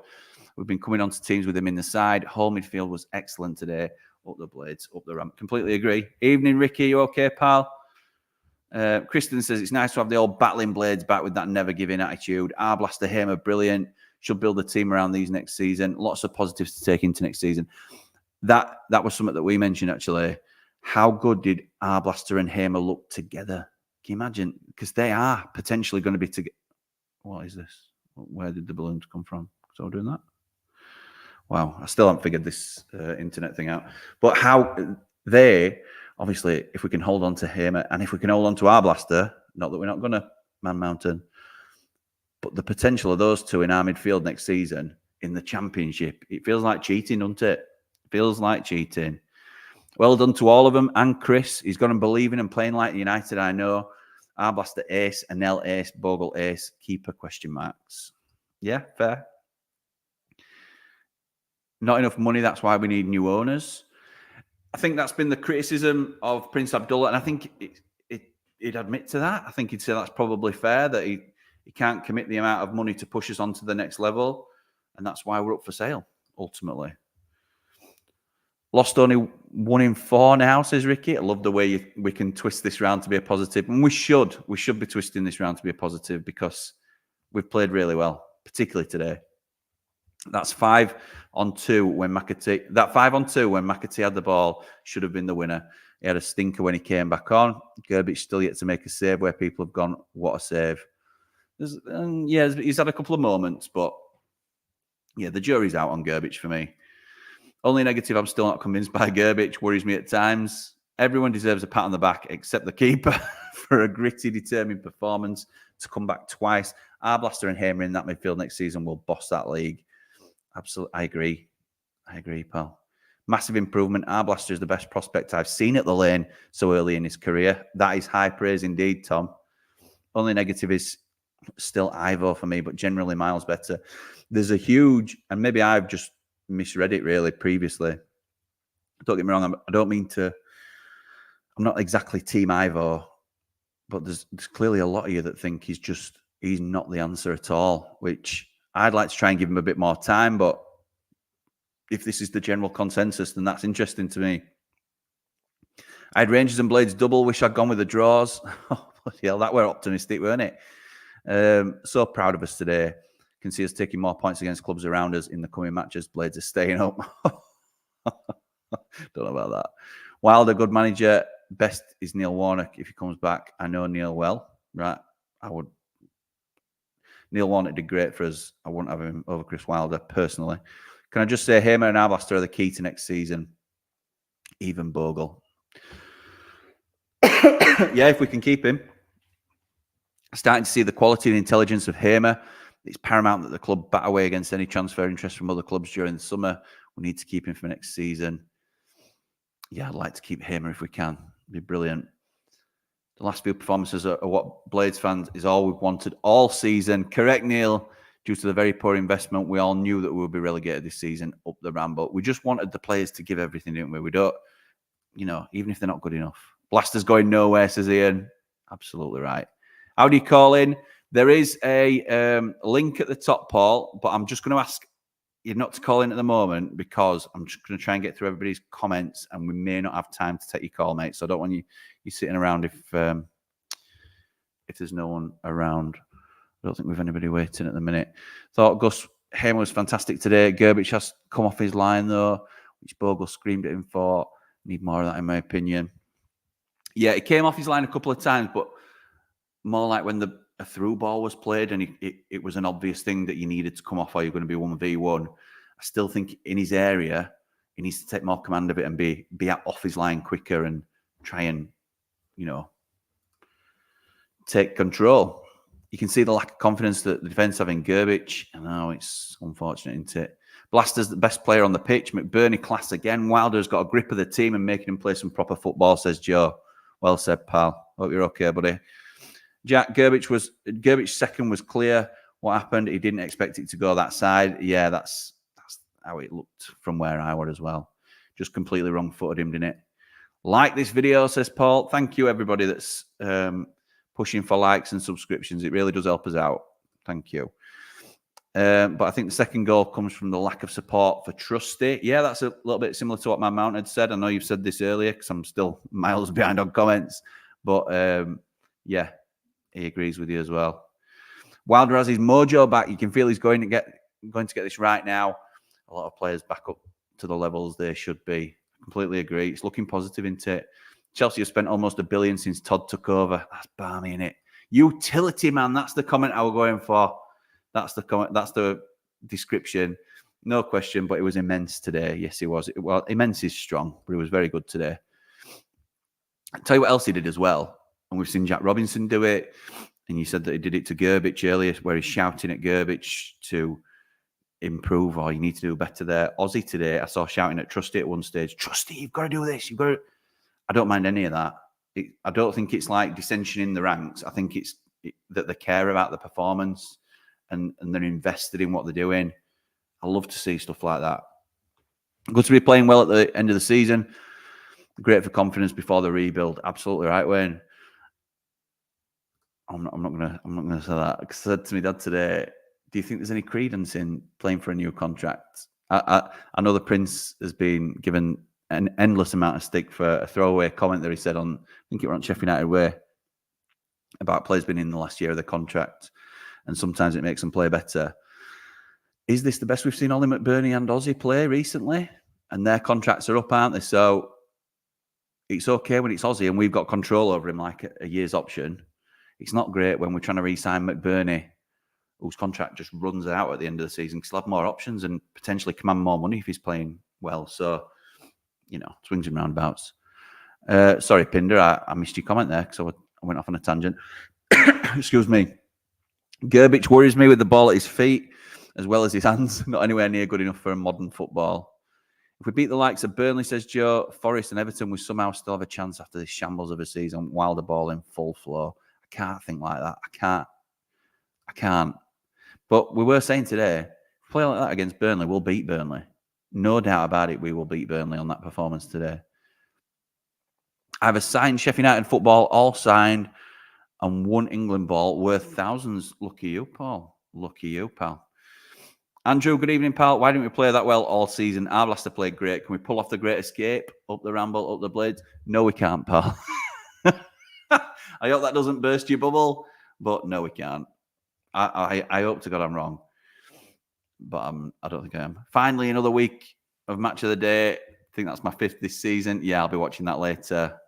We've been coming onto teams with him in the side. Whole midfield was excellent today. Up the blades, up the ramp. Completely agree. Evening, Ricky. You okay, pal? Kristen says it's nice to have the old battling blades back with that never giving attitude. Arblaster, Hamer, brilliant. Should build a team around these next season. Lots of positives to take into next season. That was something that we mentioned, actually. How good did Arblaster and Hamer look together? Can you imagine? Because they are potentially going to be together. What is this? Where did the balloons come from? So we're doing that? Wow, I still haven't figured this internet thing out. But how they, obviously, if we can hold on to Hamer and if we can hold on to Arblaster, not that we're not going to man mountain, but the potential of those two in our midfield next season in the Championship, it feels like cheating, doesn't it? Feels like cheating. Well done to all of them. And Chris, he's got them believing and playing like United, I know. Arblaster ace, Anel ace, Bogle ace, keeper question marks. Yeah, fair. Not enough money, that's why we need new owners. I think that's been the criticism of Prince Abdullah, and I think he'd admit to that. I think he'd say that's probably fair, that he can't commit the amount of money to push us on to the next level, and that's why we're up for sale, ultimately. Lost only 1 in 4 now, says Ricky. I love the way we can twist this round to be a positive, and we should be twisting this round to be a positive because we've played really well, particularly today. That's 5-on-2 when McAtee. That 5-on-2 when McAtee had the ball should have been the winner. He had a stinker when he came back on. Gerbich still yet to make a save where people have gone, what a save. He's had a couple of moments, but yeah, the jury's out on Gerbich for me. Only negative, I'm still not convinced by Gerbich. Worries me at times. Everyone deserves a pat on the back except the keeper for a gritty, determined performance to come back twice. Arblaster and Hamer in that midfield next season will boss that league. Absolutely, I agree, pal. Massive improvement. Arblaster is the best prospect I've seen at the lane so early in his career. That is high praise indeed, Tom. Only negative is still Ivo for me, but generally miles better. There's a huge, and maybe I've just misread it really previously. Don't get me wrong, I don't mean to, I'm not exactly Team Ivo, but there's clearly a lot of you that think he's not the answer at all, which I'd like to try and give him a bit more time, but if this is the general consensus, then that's interesting to me. I had Rangers and Blades double. Wish I'd gone with the draws. Oh, bloody hell, that were optimistic, weren't it? So proud of us today. Can see us taking more points against clubs around us in the coming matches. Blades are staying up. Don't know about that. Wilder, good manager. Best is Neil Warnock if he comes back. I know Neil well, right? Neil Warnock did great for us. I wouldn't have him over Chris Wilder, personally. Can I just say Hamer and Arblaster are the key to next season? Even Bogle. Yeah, if we can keep him. Starting to see the quality and intelligence of Hamer. It's paramount that the club bat away against any transfer interest from other clubs during the summer. We need to keep him for next season. Yeah, I'd like to keep Hamer if we can. It'd be brilliant. The last few performances are what Blades fans is all we've wanted all season. Correct, Neil. Due to the very poor investment, we all knew that we would be relegated this season up the Ramble. We just wanted the players to give everything, didn't we? We don't, even if they're not good enough. Blaster's going nowhere, says Ian. Absolutely right. How do you call in? There is a link at the top, Paul, but I'm just going to ask you not to call in at the moment because I'm just going to try and get through everybody's comments and we may not have time to take your call, mate. So I don't want you sitting around if there's no one around. I don't think we've anybody waiting at the minute. Thought Gus Hamer was fantastic today. Gerbich has come off his line, though, which Bogle screamed at him for. Need more of that, in my opinion. Yeah, he came off his line a couple of times, but more like when a through ball was played and it was an obvious thing that you needed to come off or you're going to be 1v1. I still think in his area, he needs to take more command of it and be off his line quicker and try and, take control. You can see the lack of confidence that the defence have in Gerbich. I know it's unfortunate, isn't it? Blaster's the best player on the pitch. McBurney class again. Wilder's got a grip of the team and making him play some proper football, says Joe. Well said, pal. Hope you're okay, buddy. Jack, Gerbich's second was clear. What happened? He didn't expect it to go that side. Yeah, that's how it looked from where I was as well. Just completely wrong-footed him, didn't it? Like this video, says Paul. Thank you, everybody that's pushing for likes and subscriptions. It really does help us out. Thank you. But I think the second goal comes from the lack of support for Trusty. Yeah, that's a little bit similar to what my mount had said. I know you've said this earlier because I'm still miles behind on comments. But yeah, he agrees with you as well. Wilder has his mojo back. You can feel he's going to get this right now. A lot of players back up to the levels they should be. Completely agree. It's looking positive, isn't it? Chelsea have spent almost $1 billion since Todd took over. That's balmy, isn't it? Utility, man. That's the comment I was going for. That's the comment. That's the description. No question, but it was immense today. Yes, he was. Well, immense is strong, but it was very good today. I'll tell you what else he did as well. And we've seen Jack Robinson do it. And you said that he did it to Gerbich earlier, where he's shouting at Gerbich to improve, or you need to do better there. Ozzy today, I saw shouting at Trusty at one stage, Trusty, you've got to do this. You've got to... I don't mind any of that. I don't think it's like dissension in the ranks. I think it's that they care about the performance and they're invested in what they're doing. I love to see stuff like that. Good to be playing well at the end of the season. Great for confidence before the rebuild. Absolutely right, Wayne. I'm not gonna say that. Because I said to my dad today, do you think there's any credence in playing for a new contract? I know the Prince has been given an endless amount of stick for a throwaway comment that he said on, I think it was on Sheffield United Way, about players being in the last year of the contract, and sometimes it makes them play better. Is this the best we've seen Ollie McBurney and Ozzy play recently? And their contracts are up, aren't they? So it's okay when it's Ozzy and we've got control over him like a year's option. It's not great when we're trying to re-sign McBurney, whose contract just runs out at the end of the season, because he'll have more options and potentially command more money if he's playing well. So, you know, swings and roundabouts. Sorry, Pinder, I missed your comment there because I went off on a tangent. Excuse me. Gerbich worries me with the ball at his feet as well as his hands. Not anywhere near good enough for a modern football. If we beat the likes of Burnley, says Joe, Forest and Everton, we somehow still have a chance after this shambles of a season. Wilder ball in full flow. I can't think like that. I can't. But we were saying today, if we play like that against Burnley, we'll beat Burnley. No doubt about it, we will beat Burnley on that performance today. I have a signed Sheffield United football, all signed, and one England ball worth thousands. Lucky you, Paul. Lucky you, pal. Andrew, good evening, pal. Why didn't we play that well all season? Arblaster played great. Can we pull off the great escape? Up the Ramble, up the Blades? No, we can't, pal. I hope that doesn't burst your bubble, but no, we can't. I hope to God I'm wrong, but I don't think I am. Finally, another week of Match of the Day. I think that's my 5th this season. Yeah, I'll be watching that later.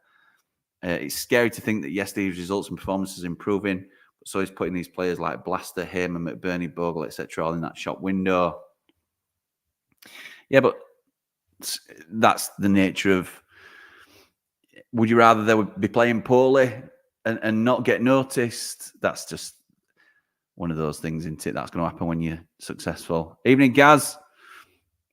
It's scary to think that yesterday's results and performances improving, but so he's putting these players like Blaster, Heyman, McBurney, Bogle, etc., all in that shop window. Yeah, but that's the nature of. Would you rather they would be playing poorly and not get noticed? That's just one of those things, isn't it? That's going to happen when you're successful. Evening, Gaz.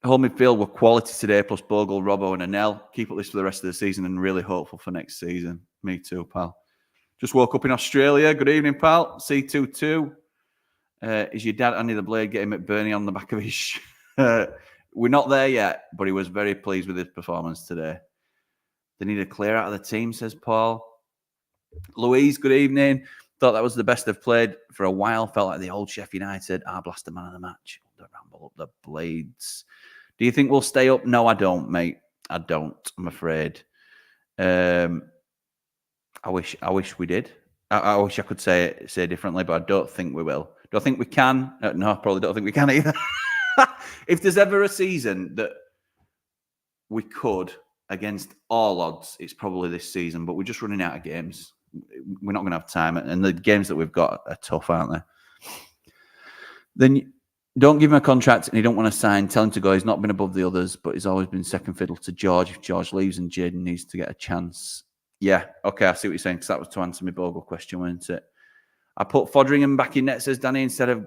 Home midfield were quality today, plus Bogle, Robbo and Anel. Keep up this for the rest of the season and really hopeful for next season. Me too, pal. Just woke up in Australia. Good evening, pal. C22. Is your dad, Andy the Blade, getting McBurney on the back of his shirt? We're not there yet, but he was very pleased with his performance today. They need a clear out of the team, says Paul. Louise, good evening. Thought that was the best they've played for a while. Felt like the old Sheffield United. Arblaster man of the match. The Ramble up the Blades. Do you think we'll stay up? No, I don't, mate. I don't, I'm afraid. I wish we did. I wish I could say differently, but I don't think we will. Do I think we can? No, I probably don't think we can either. If there's ever a season that we could, against all odds, it's probably this season, but we're just running out of games. We're not going to have time, and the games that we've got are tough, aren't they? Then don't give him a contract and you don't want to sign. Tell him to go. He's not been above the others, but he's always been second fiddle to George. If George leaves and Jaden needs to get a chance. Yeah, okay, I see what you're saying, because that was to answer my Bogle question, wasn't it? I put Foderingham back in net, says Danny, instead of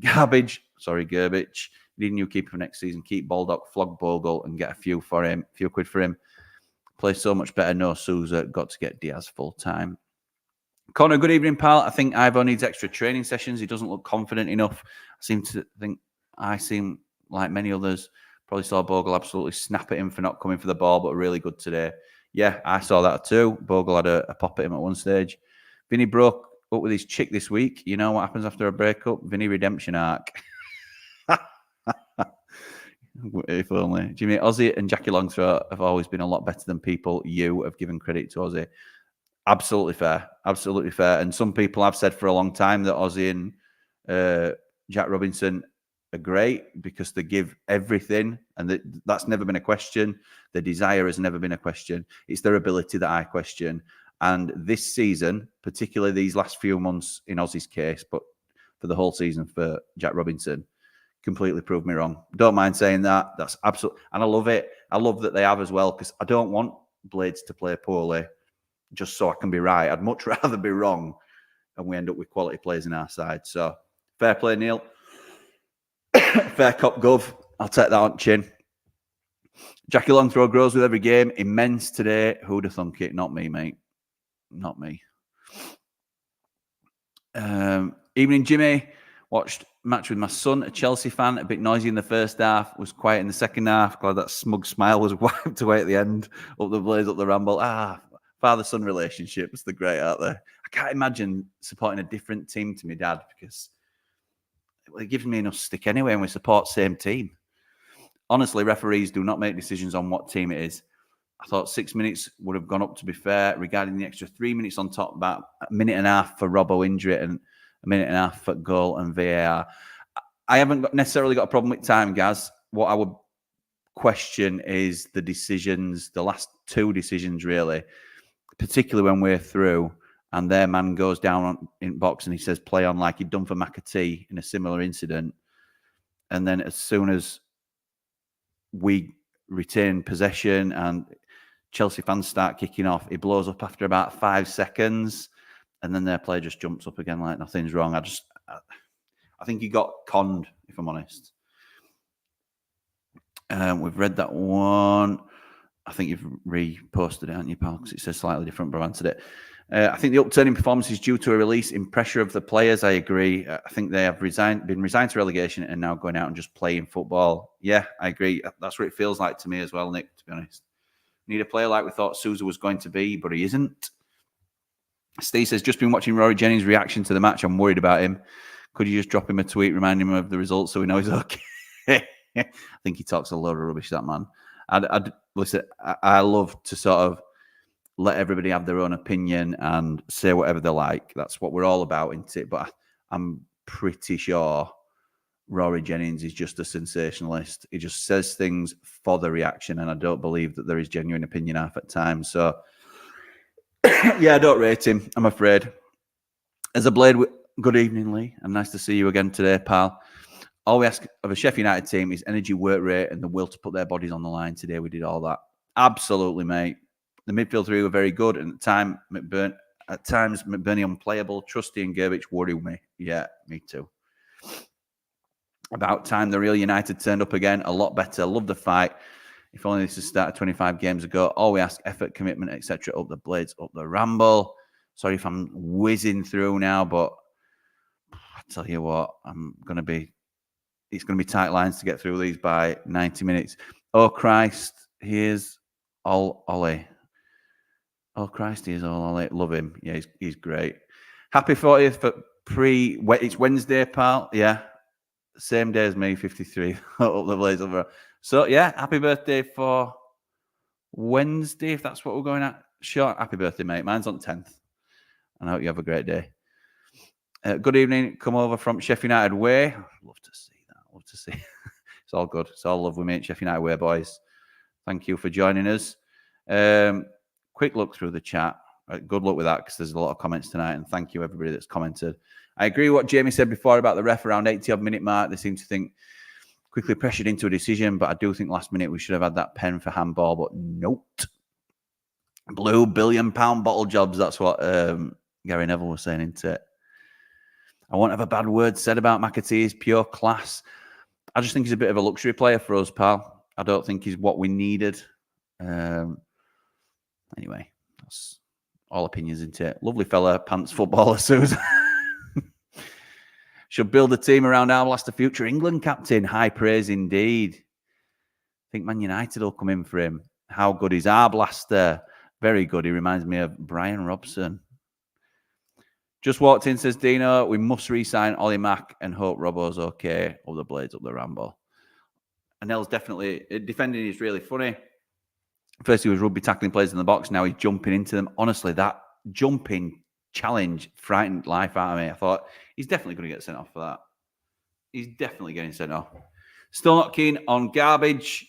garbage. Sorry, Gerbich. You need a new keeper for next season. Keep Baldock, flog Bogle, and get a few quid for him. Play so much better. No Sousa. Got to get Diaz full time. Connor, good evening, pal. I think Ivo needs extra training sessions. He doesn't look confident enough. I seem like many others. Probably saw Bogle absolutely snap at him for not coming for the ball, but really good today. Yeah, I saw that too. Bogle had a pop at him at one stage. Vinny broke up with his chick this week. You know what happens after a breakup? Vinny redemption arc. If only. Jimmy, Ozzy and Jackie Longthroat have always been a lot better than people you have given credit to Ozzy. Absolutely fair. Absolutely fair. And some people have said for a long time that Ozzy and Jack Robinson are great because they give everything, and that's never been a question. Their desire has never been a question. It's their ability that I question. And this season, particularly these last few months in Ozzy's case, but for the whole season for Jack Robinson, completely proved me wrong. Don't mind saying that. That's absolute, and I love it. I love that they have as well, because I don't want Blades to play poorly just so I can be right. I'd much rather be wrong and we end up with quality players in our side. So fair play, Neil. Fair cop, Gov. I'll take that on chin. Jackie Longthrow grows with every game. Immense today. Who'd have thunk it? Not me, mate. Not me. Evening, Jimmy. Watched match with my son, a Chelsea fan. A bit noisy in the first half. Was quiet in the second half. Glad that smug smile was wiped away at the end. Up the Blaze, up the Ramble. Father-son relationships. They're great, aren't they? I can't imagine supporting a different team to my dad, because it gives me enough stick anyway, and we support same team. Honestly, referees do not make decisions on what team it is. I thought 6 minutes would have gone up, to be fair, regarding the extra 3 minutes on top, about a minute and a half for Robbo injury and a minute and a half for goal and VAR. I haven't necessarily got a problem with time, Gaz. What I would question is the decisions, the last two decisions, really, particularly when we're through and their man goes down in box and he says play on, like he'd done for McAtee in a similar incident. And then as soon as we retain possession and Chelsea fans start kicking off, he blows up after about 5 seconds, and then their player just jumps up again like nothing's wrong. I think he got conned, if I'm honest. We've read that one. I think you've reposted it, haven't you, pal? Because it says slightly different, but I've answered it. I think the upturning performance is due to a release in pressure of the players. I agree. I think they have been resigned to relegation and now going out and just playing football. Yeah, I agree. That's what it feels like to me as well, Nick, to be honest. Need a player like we thought Sousa was going to be, but he isn't. Steve says, just been watching Rory Jennings' reaction to the match. I'm worried about him. Could you just drop him a tweet reminding him of the results so we know he's okay? I think he talks a load of rubbish, that man. Listen, I love to sort of let everybody have their own opinion and say whatever they like. That's what we're all about, isn't it? But I'm pretty sure Rory Jennings is just a sensationalist. He just says things for the reaction, and I don't believe that there is genuine opinion half at times. So, yeah, I don't rate him, I'm afraid. As a Blade, good evening, Lee, and nice to see you again today, pal. All we ask of a Sheffield United team is energy, work rate, and the will to put their bodies on the line. Today we did all that. Absolutely, mate. The midfield three were very good, and at times McBurney unplayable. Trusty and Gerbich worry me. Yeah, me too. About time the real United turned up again. A lot better. Love the fight. If only this had started 25 games ago. All we ask, effort, commitment, etc. Up the Blades, up the Ramble. Sorry if I'm whizzing through now, but I tell you what, it's going to be tight lines to get through these by 90 minutes. Oh, Christ, here's Olle. Oh, Christ, here's Olle. Love him. Yeah, he's great. Happy 40th for it's Wednesday, pal. Yeah. Same day as me, 53. Up the Blaze. So, yeah, happy birthday for Wednesday, if that's what we're going at. Sure, happy birthday, mate. Mine's on 10th. And I hope you have a great day. Good evening. Come over from Sheffield United Way. Love to see that. Love to see. It's all good. It's all love with me at Sheffield United Way, boys. Thank you for joining us. Quick look through the chat. Good luck with that, because there's a lot of comments tonight. And thank you, everybody that's commented. I agree with what Jamie said before about the ref around 80-odd minute mark. They seem to think quickly pressured into a decision, but I do think last minute we should have had that pen for handball, but nope. Blue £1 billion bottle jobs. That's what Gary Neville was saying, isn't it? I won't have a bad word said about McAtee. He's pure class. I just think he's a bit of a luxury player for us, pal. I don't think he's what we needed. Anyway, that's all opinions into it. Lovely fella, pants footballer, Susan. Should build a team around Arblaster, future England captain. High praise indeed. I think Man United will come in for him. How good is Arblaster? Very good. He reminds me of Brian Robson. Just walked in, says Dino. We must re-sign Ollie Mack and hope Robbo's okay. Up the blades, up the Ramble. And Nell's definitely defending is really funny. First he was rugby tackling players in the box. Now he's jumping into them. Honestly, that jumping challenge frightened life out of me. I thought he's definitely going to get sent off for that. He's definitely getting sent off. Still not keen on garbage.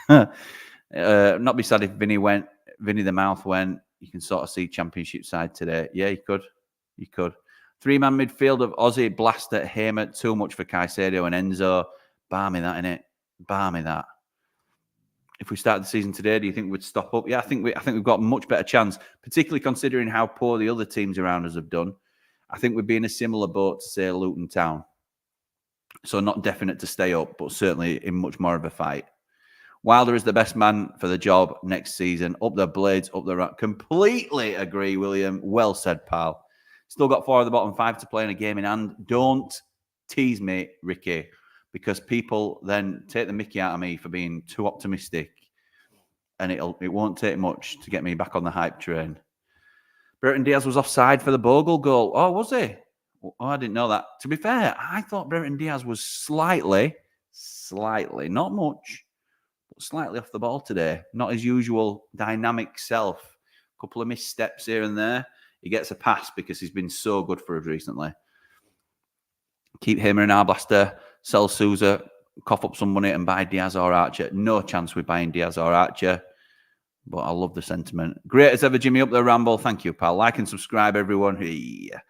Not be sad if Vinny the Mouth went. You can sort of see championship side today. Yeah, you could. You could. 3-man midfield of Ozzy, Blaster, Hamer. Too much for Caicedo and Enzo. Barmy that, innit? Barmy that. If we start the season today, do you think we'd stop up? Yeah, I think we've got a much better chance, particularly considering how poor the other teams around us have done. I think we'd be in a similar boat to, say, Luton Town. So not definite to stay up, but certainly in much more of a fight. Wilder is the best man for the job next season. Up the blades, up the right. Completely agree, William. Well said, pal. Still got 4 of the bottom 5 to play in a game in hand. Don't tease me, Ricky, because people then take the mickey out of me for being too optimistic, and it won't take much to get me back on the hype train. Brereton Diaz was offside for the Bogle goal. Oh, was he? Oh, I didn't know that. To be fair, I thought Brereton Diaz was slightly, not much, but slightly off the ball today. Not his usual dynamic self. A couple of missteps here and there. He gets a pass because he's been so good for us recently. Keep Hamer and Arblaster, sell Souza, cough up some money and buy Diaz or Archer. No chance with buying Diaz or Archer, but I love the sentiment. Great as ever, Jimmy, up there, Ramble. Thank you, pal. Like and subscribe, everyone. Yeah.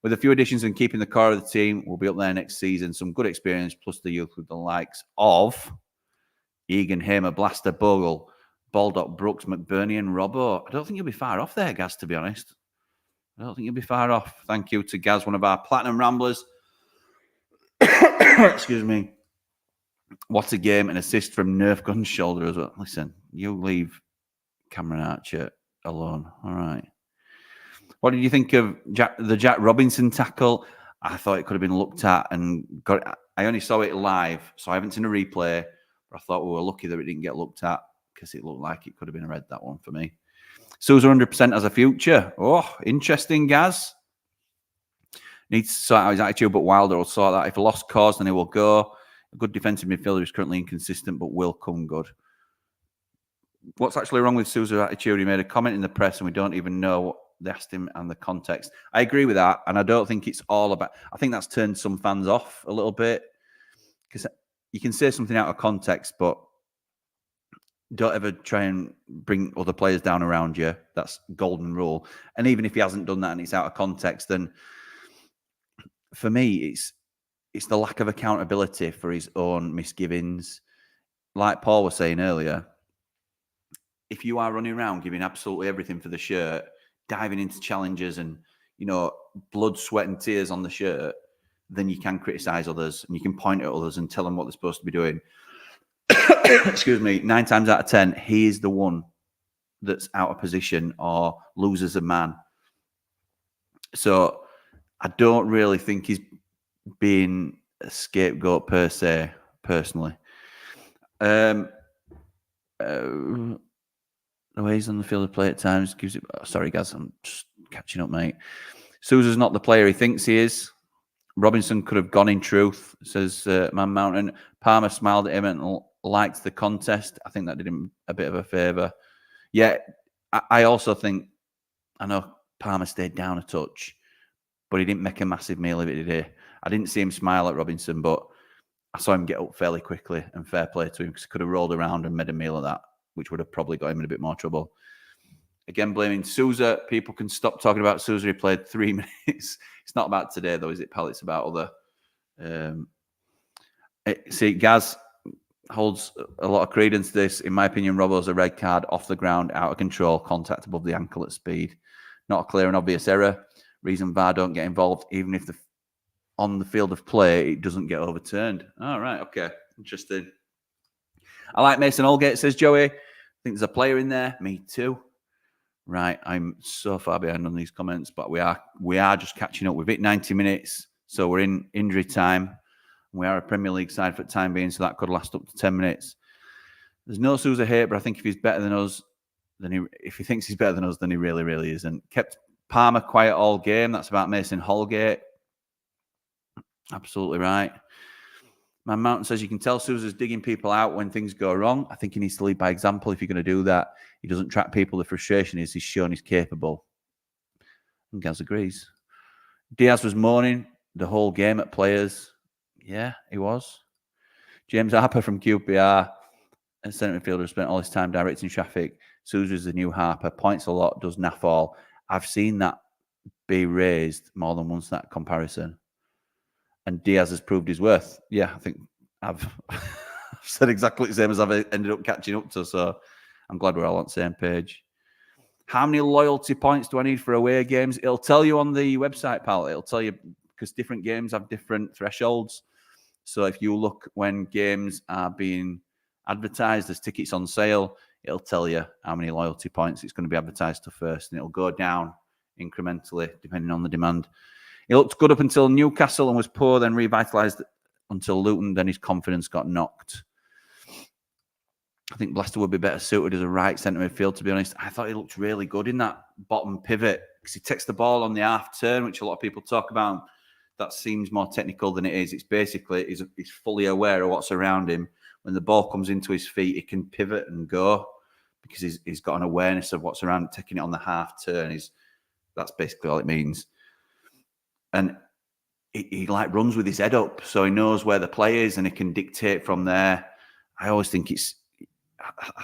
With a few additions and keeping the core of the team, we'll be up there next season. Some good experience, plus the youth with the likes of Egan, Hamer, Blaster, Bogle, Baldock, Brooks, McBurney and Robbo. I don't think you'll be far off there, Gaz, to be honest. I don't think you'll be far off. Thank you to Gaz, one of our Platinum Ramblers. Excuse me. What a game. An assist from Nerf Gun's shoulder as well. Listen, you leave Cameron Archer alone. All right. What did you think of the Jack Robinson tackle? I thought it could have been looked at and got. I only saw it live, so I haven't seen a replay. But I thought we were lucky that it didn't get looked at because it looked like it could have been a red, that one for me. Sousa 100% as a future. Oh, interesting, Gaz. Needs to sort out his attitude, but Wilder will sort that. If a lost cause, then he will go. A good defensive midfielder is currently inconsistent, but will come good. What's actually wrong with Sousa's attitude? He made a comment in the press, and we don't even know what they asked him and the context. I agree with that, and I don't think it's all about... I think that's turned some fans off a little bit, because you can say something out of context, but don't ever try and bring other players down around you. That's golden rule. And even if he hasn't done that and it's out of context, then for me, it's the lack of accountability for his own misgivings. Like Paul was saying earlier, if you are running around giving absolutely everything for the shirt, diving into challenges and, you know, blood, sweat and tears on the shirt, then you can criticize others and you can point at others and tell them what they're supposed to be doing. Excuse me, 9 times out of 10, he is the one that's out of position or loses a man. So I don't really think he's being a scapegoat per se, personally. The way he's on the field of play at times gives it... sorry, guys, I'm just catching up, mate. Sousa's not the player he thinks he is. Robinson could have gone in truth, says Man Mountain. Palmer smiled at him and liked the contest. I think that did him a bit of a favour. Yeah, I also think... I know Palmer stayed down a touch, but he didn't make a massive meal of it today. I didn't see him smile at Robinson, but I saw him get up fairly quickly, and fair play to him, because he could have rolled around and made a meal of that, which would have probably got him in a bit more trouble. Again, blaming Sousa. People can stop talking about Sousa. He played 3 minutes. It's not about today, though, is it, pal? It's about other... see, Gaz holds a lot of credence to this. In my opinion, Robbo's a red card, off the ground, out of control, contact above the ankle at speed. Not a clear and obvious error. Reason VAR don't get involved, even if the on the field of play, it doesn't get overturned. All right, okay, interesting. I like Mason Holgate, says Joey. I think there's a player in there. Me too. Right, I'm so far behind on these comments, but we are just catching up. We've hit 90 minutes, so we're in injury time. We are a Premier League side for the time being, so that could last up to 10 minutes. There's no Sousa hate, but I think if he's better than us, if he thinks he's better than us, then he really, really isn't. Kept Palmer quiet all game. That's about Mason Holgate. Absolutely right. Man Mountain says you can tell Sousa's digging people out when things go wrong. I think he needs to lead by example if you're going to do that. He doesn't track people. The frustration is he's shown he's capable. And Gaz agrees. Diaz was moaning the whole game at players. Yeah, he was. James Harper from QPR, a centre midfielder, spent all his time directing traffic. Sousa's the new Harper. Points a lot, does naff all. I've seen that be raised more than once, that comparison. And Diaz has proved his worth. Yeah, I think I've said exactly the same as I've ended up catching up to. So I'm glad we're all on the same page. How many loyalty points do I need for away games? It'll tell you on the website, pal. It'll tell you because different games have different thresholds. So if you look when games are being advertised as tickets on sale, it'll tell you how many loyalty points it's going to be advertised to first. And it'll go down incrementally depending on the demand. He looked good up until Newcastle and was poor, then revitalised until Luton. Then his confidence got knocked. I think Blaster would be better suited as a right centre midfield, to be honest. I thought he looked really good in that bottom pivot because he takes the ball on the half turn, which a lot of people talk about. That seems more technical than it is. It's basically, he's fully aware of what's around him. When the ball comes into his feet, he can pivot and go because he's got an awareness of what's around, taking it on the half turn. That's basically all it means. And he like runs with his head up, so he knows where the play is and he can dictate from there. I always think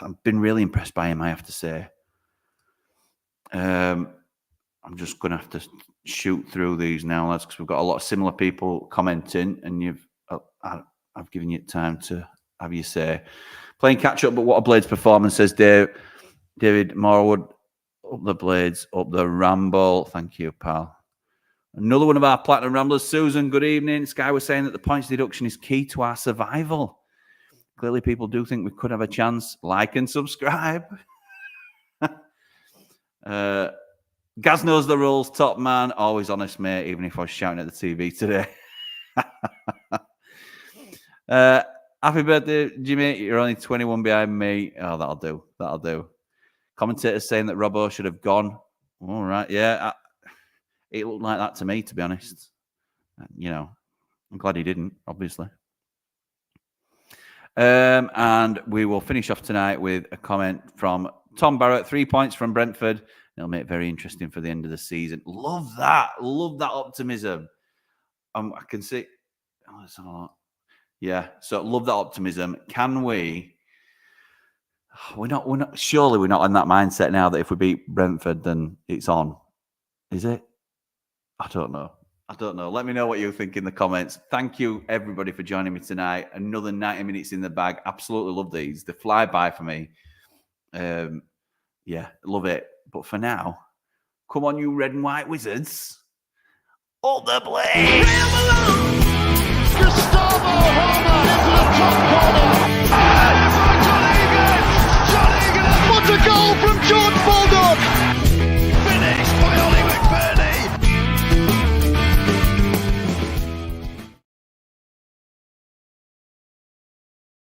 I've been really impressed by him, I have to say. I'm just going to have to shoot through these now, lads, because we've got a lot of similar people commenting, and I've given you time to have your say. Playing catch up, but what a Blades performance, says David Morwood. Up the Blades, up the Ramble. Thank you, pal. Another one of our Platinum Ramblers, Susan, good evening. Sky was saying that the points deduction is key to our survival. Clearly, people do think we could have a chance. Like and subscribe. Gaz knows the rules, top man. Always honest, mate, even if I was shouting at the TV today. Happy birthday, Jimmy. You're only 21 behind me. Oh, that'll do. That'll do. Commentators saying that Robbo should have gone. All right, yeah. It looked like that to me, to be honest. I'm glad he didn't, obviously. And we will finish off tonight with a comment from Tom Barrett. 3 points from Brentford. It'll make it very interesting for the end of the season. Love that. Love that optimism. I can see. Oh, it's a lot. Yeah. So love that optimism. Can we? We're not. Surely we're not in that mindset now that if we beat Brentford, then it's on. Is it? I don't know. Let me know what you think in the comments. Thank you, everybody, for joining me tonight. Another 90 minutes in the bag. Absolutely love these. They fly by for me. Yeah, love it. But for now, come on, you red and white wizards. All the blade! Gustavo Homer into the top corner.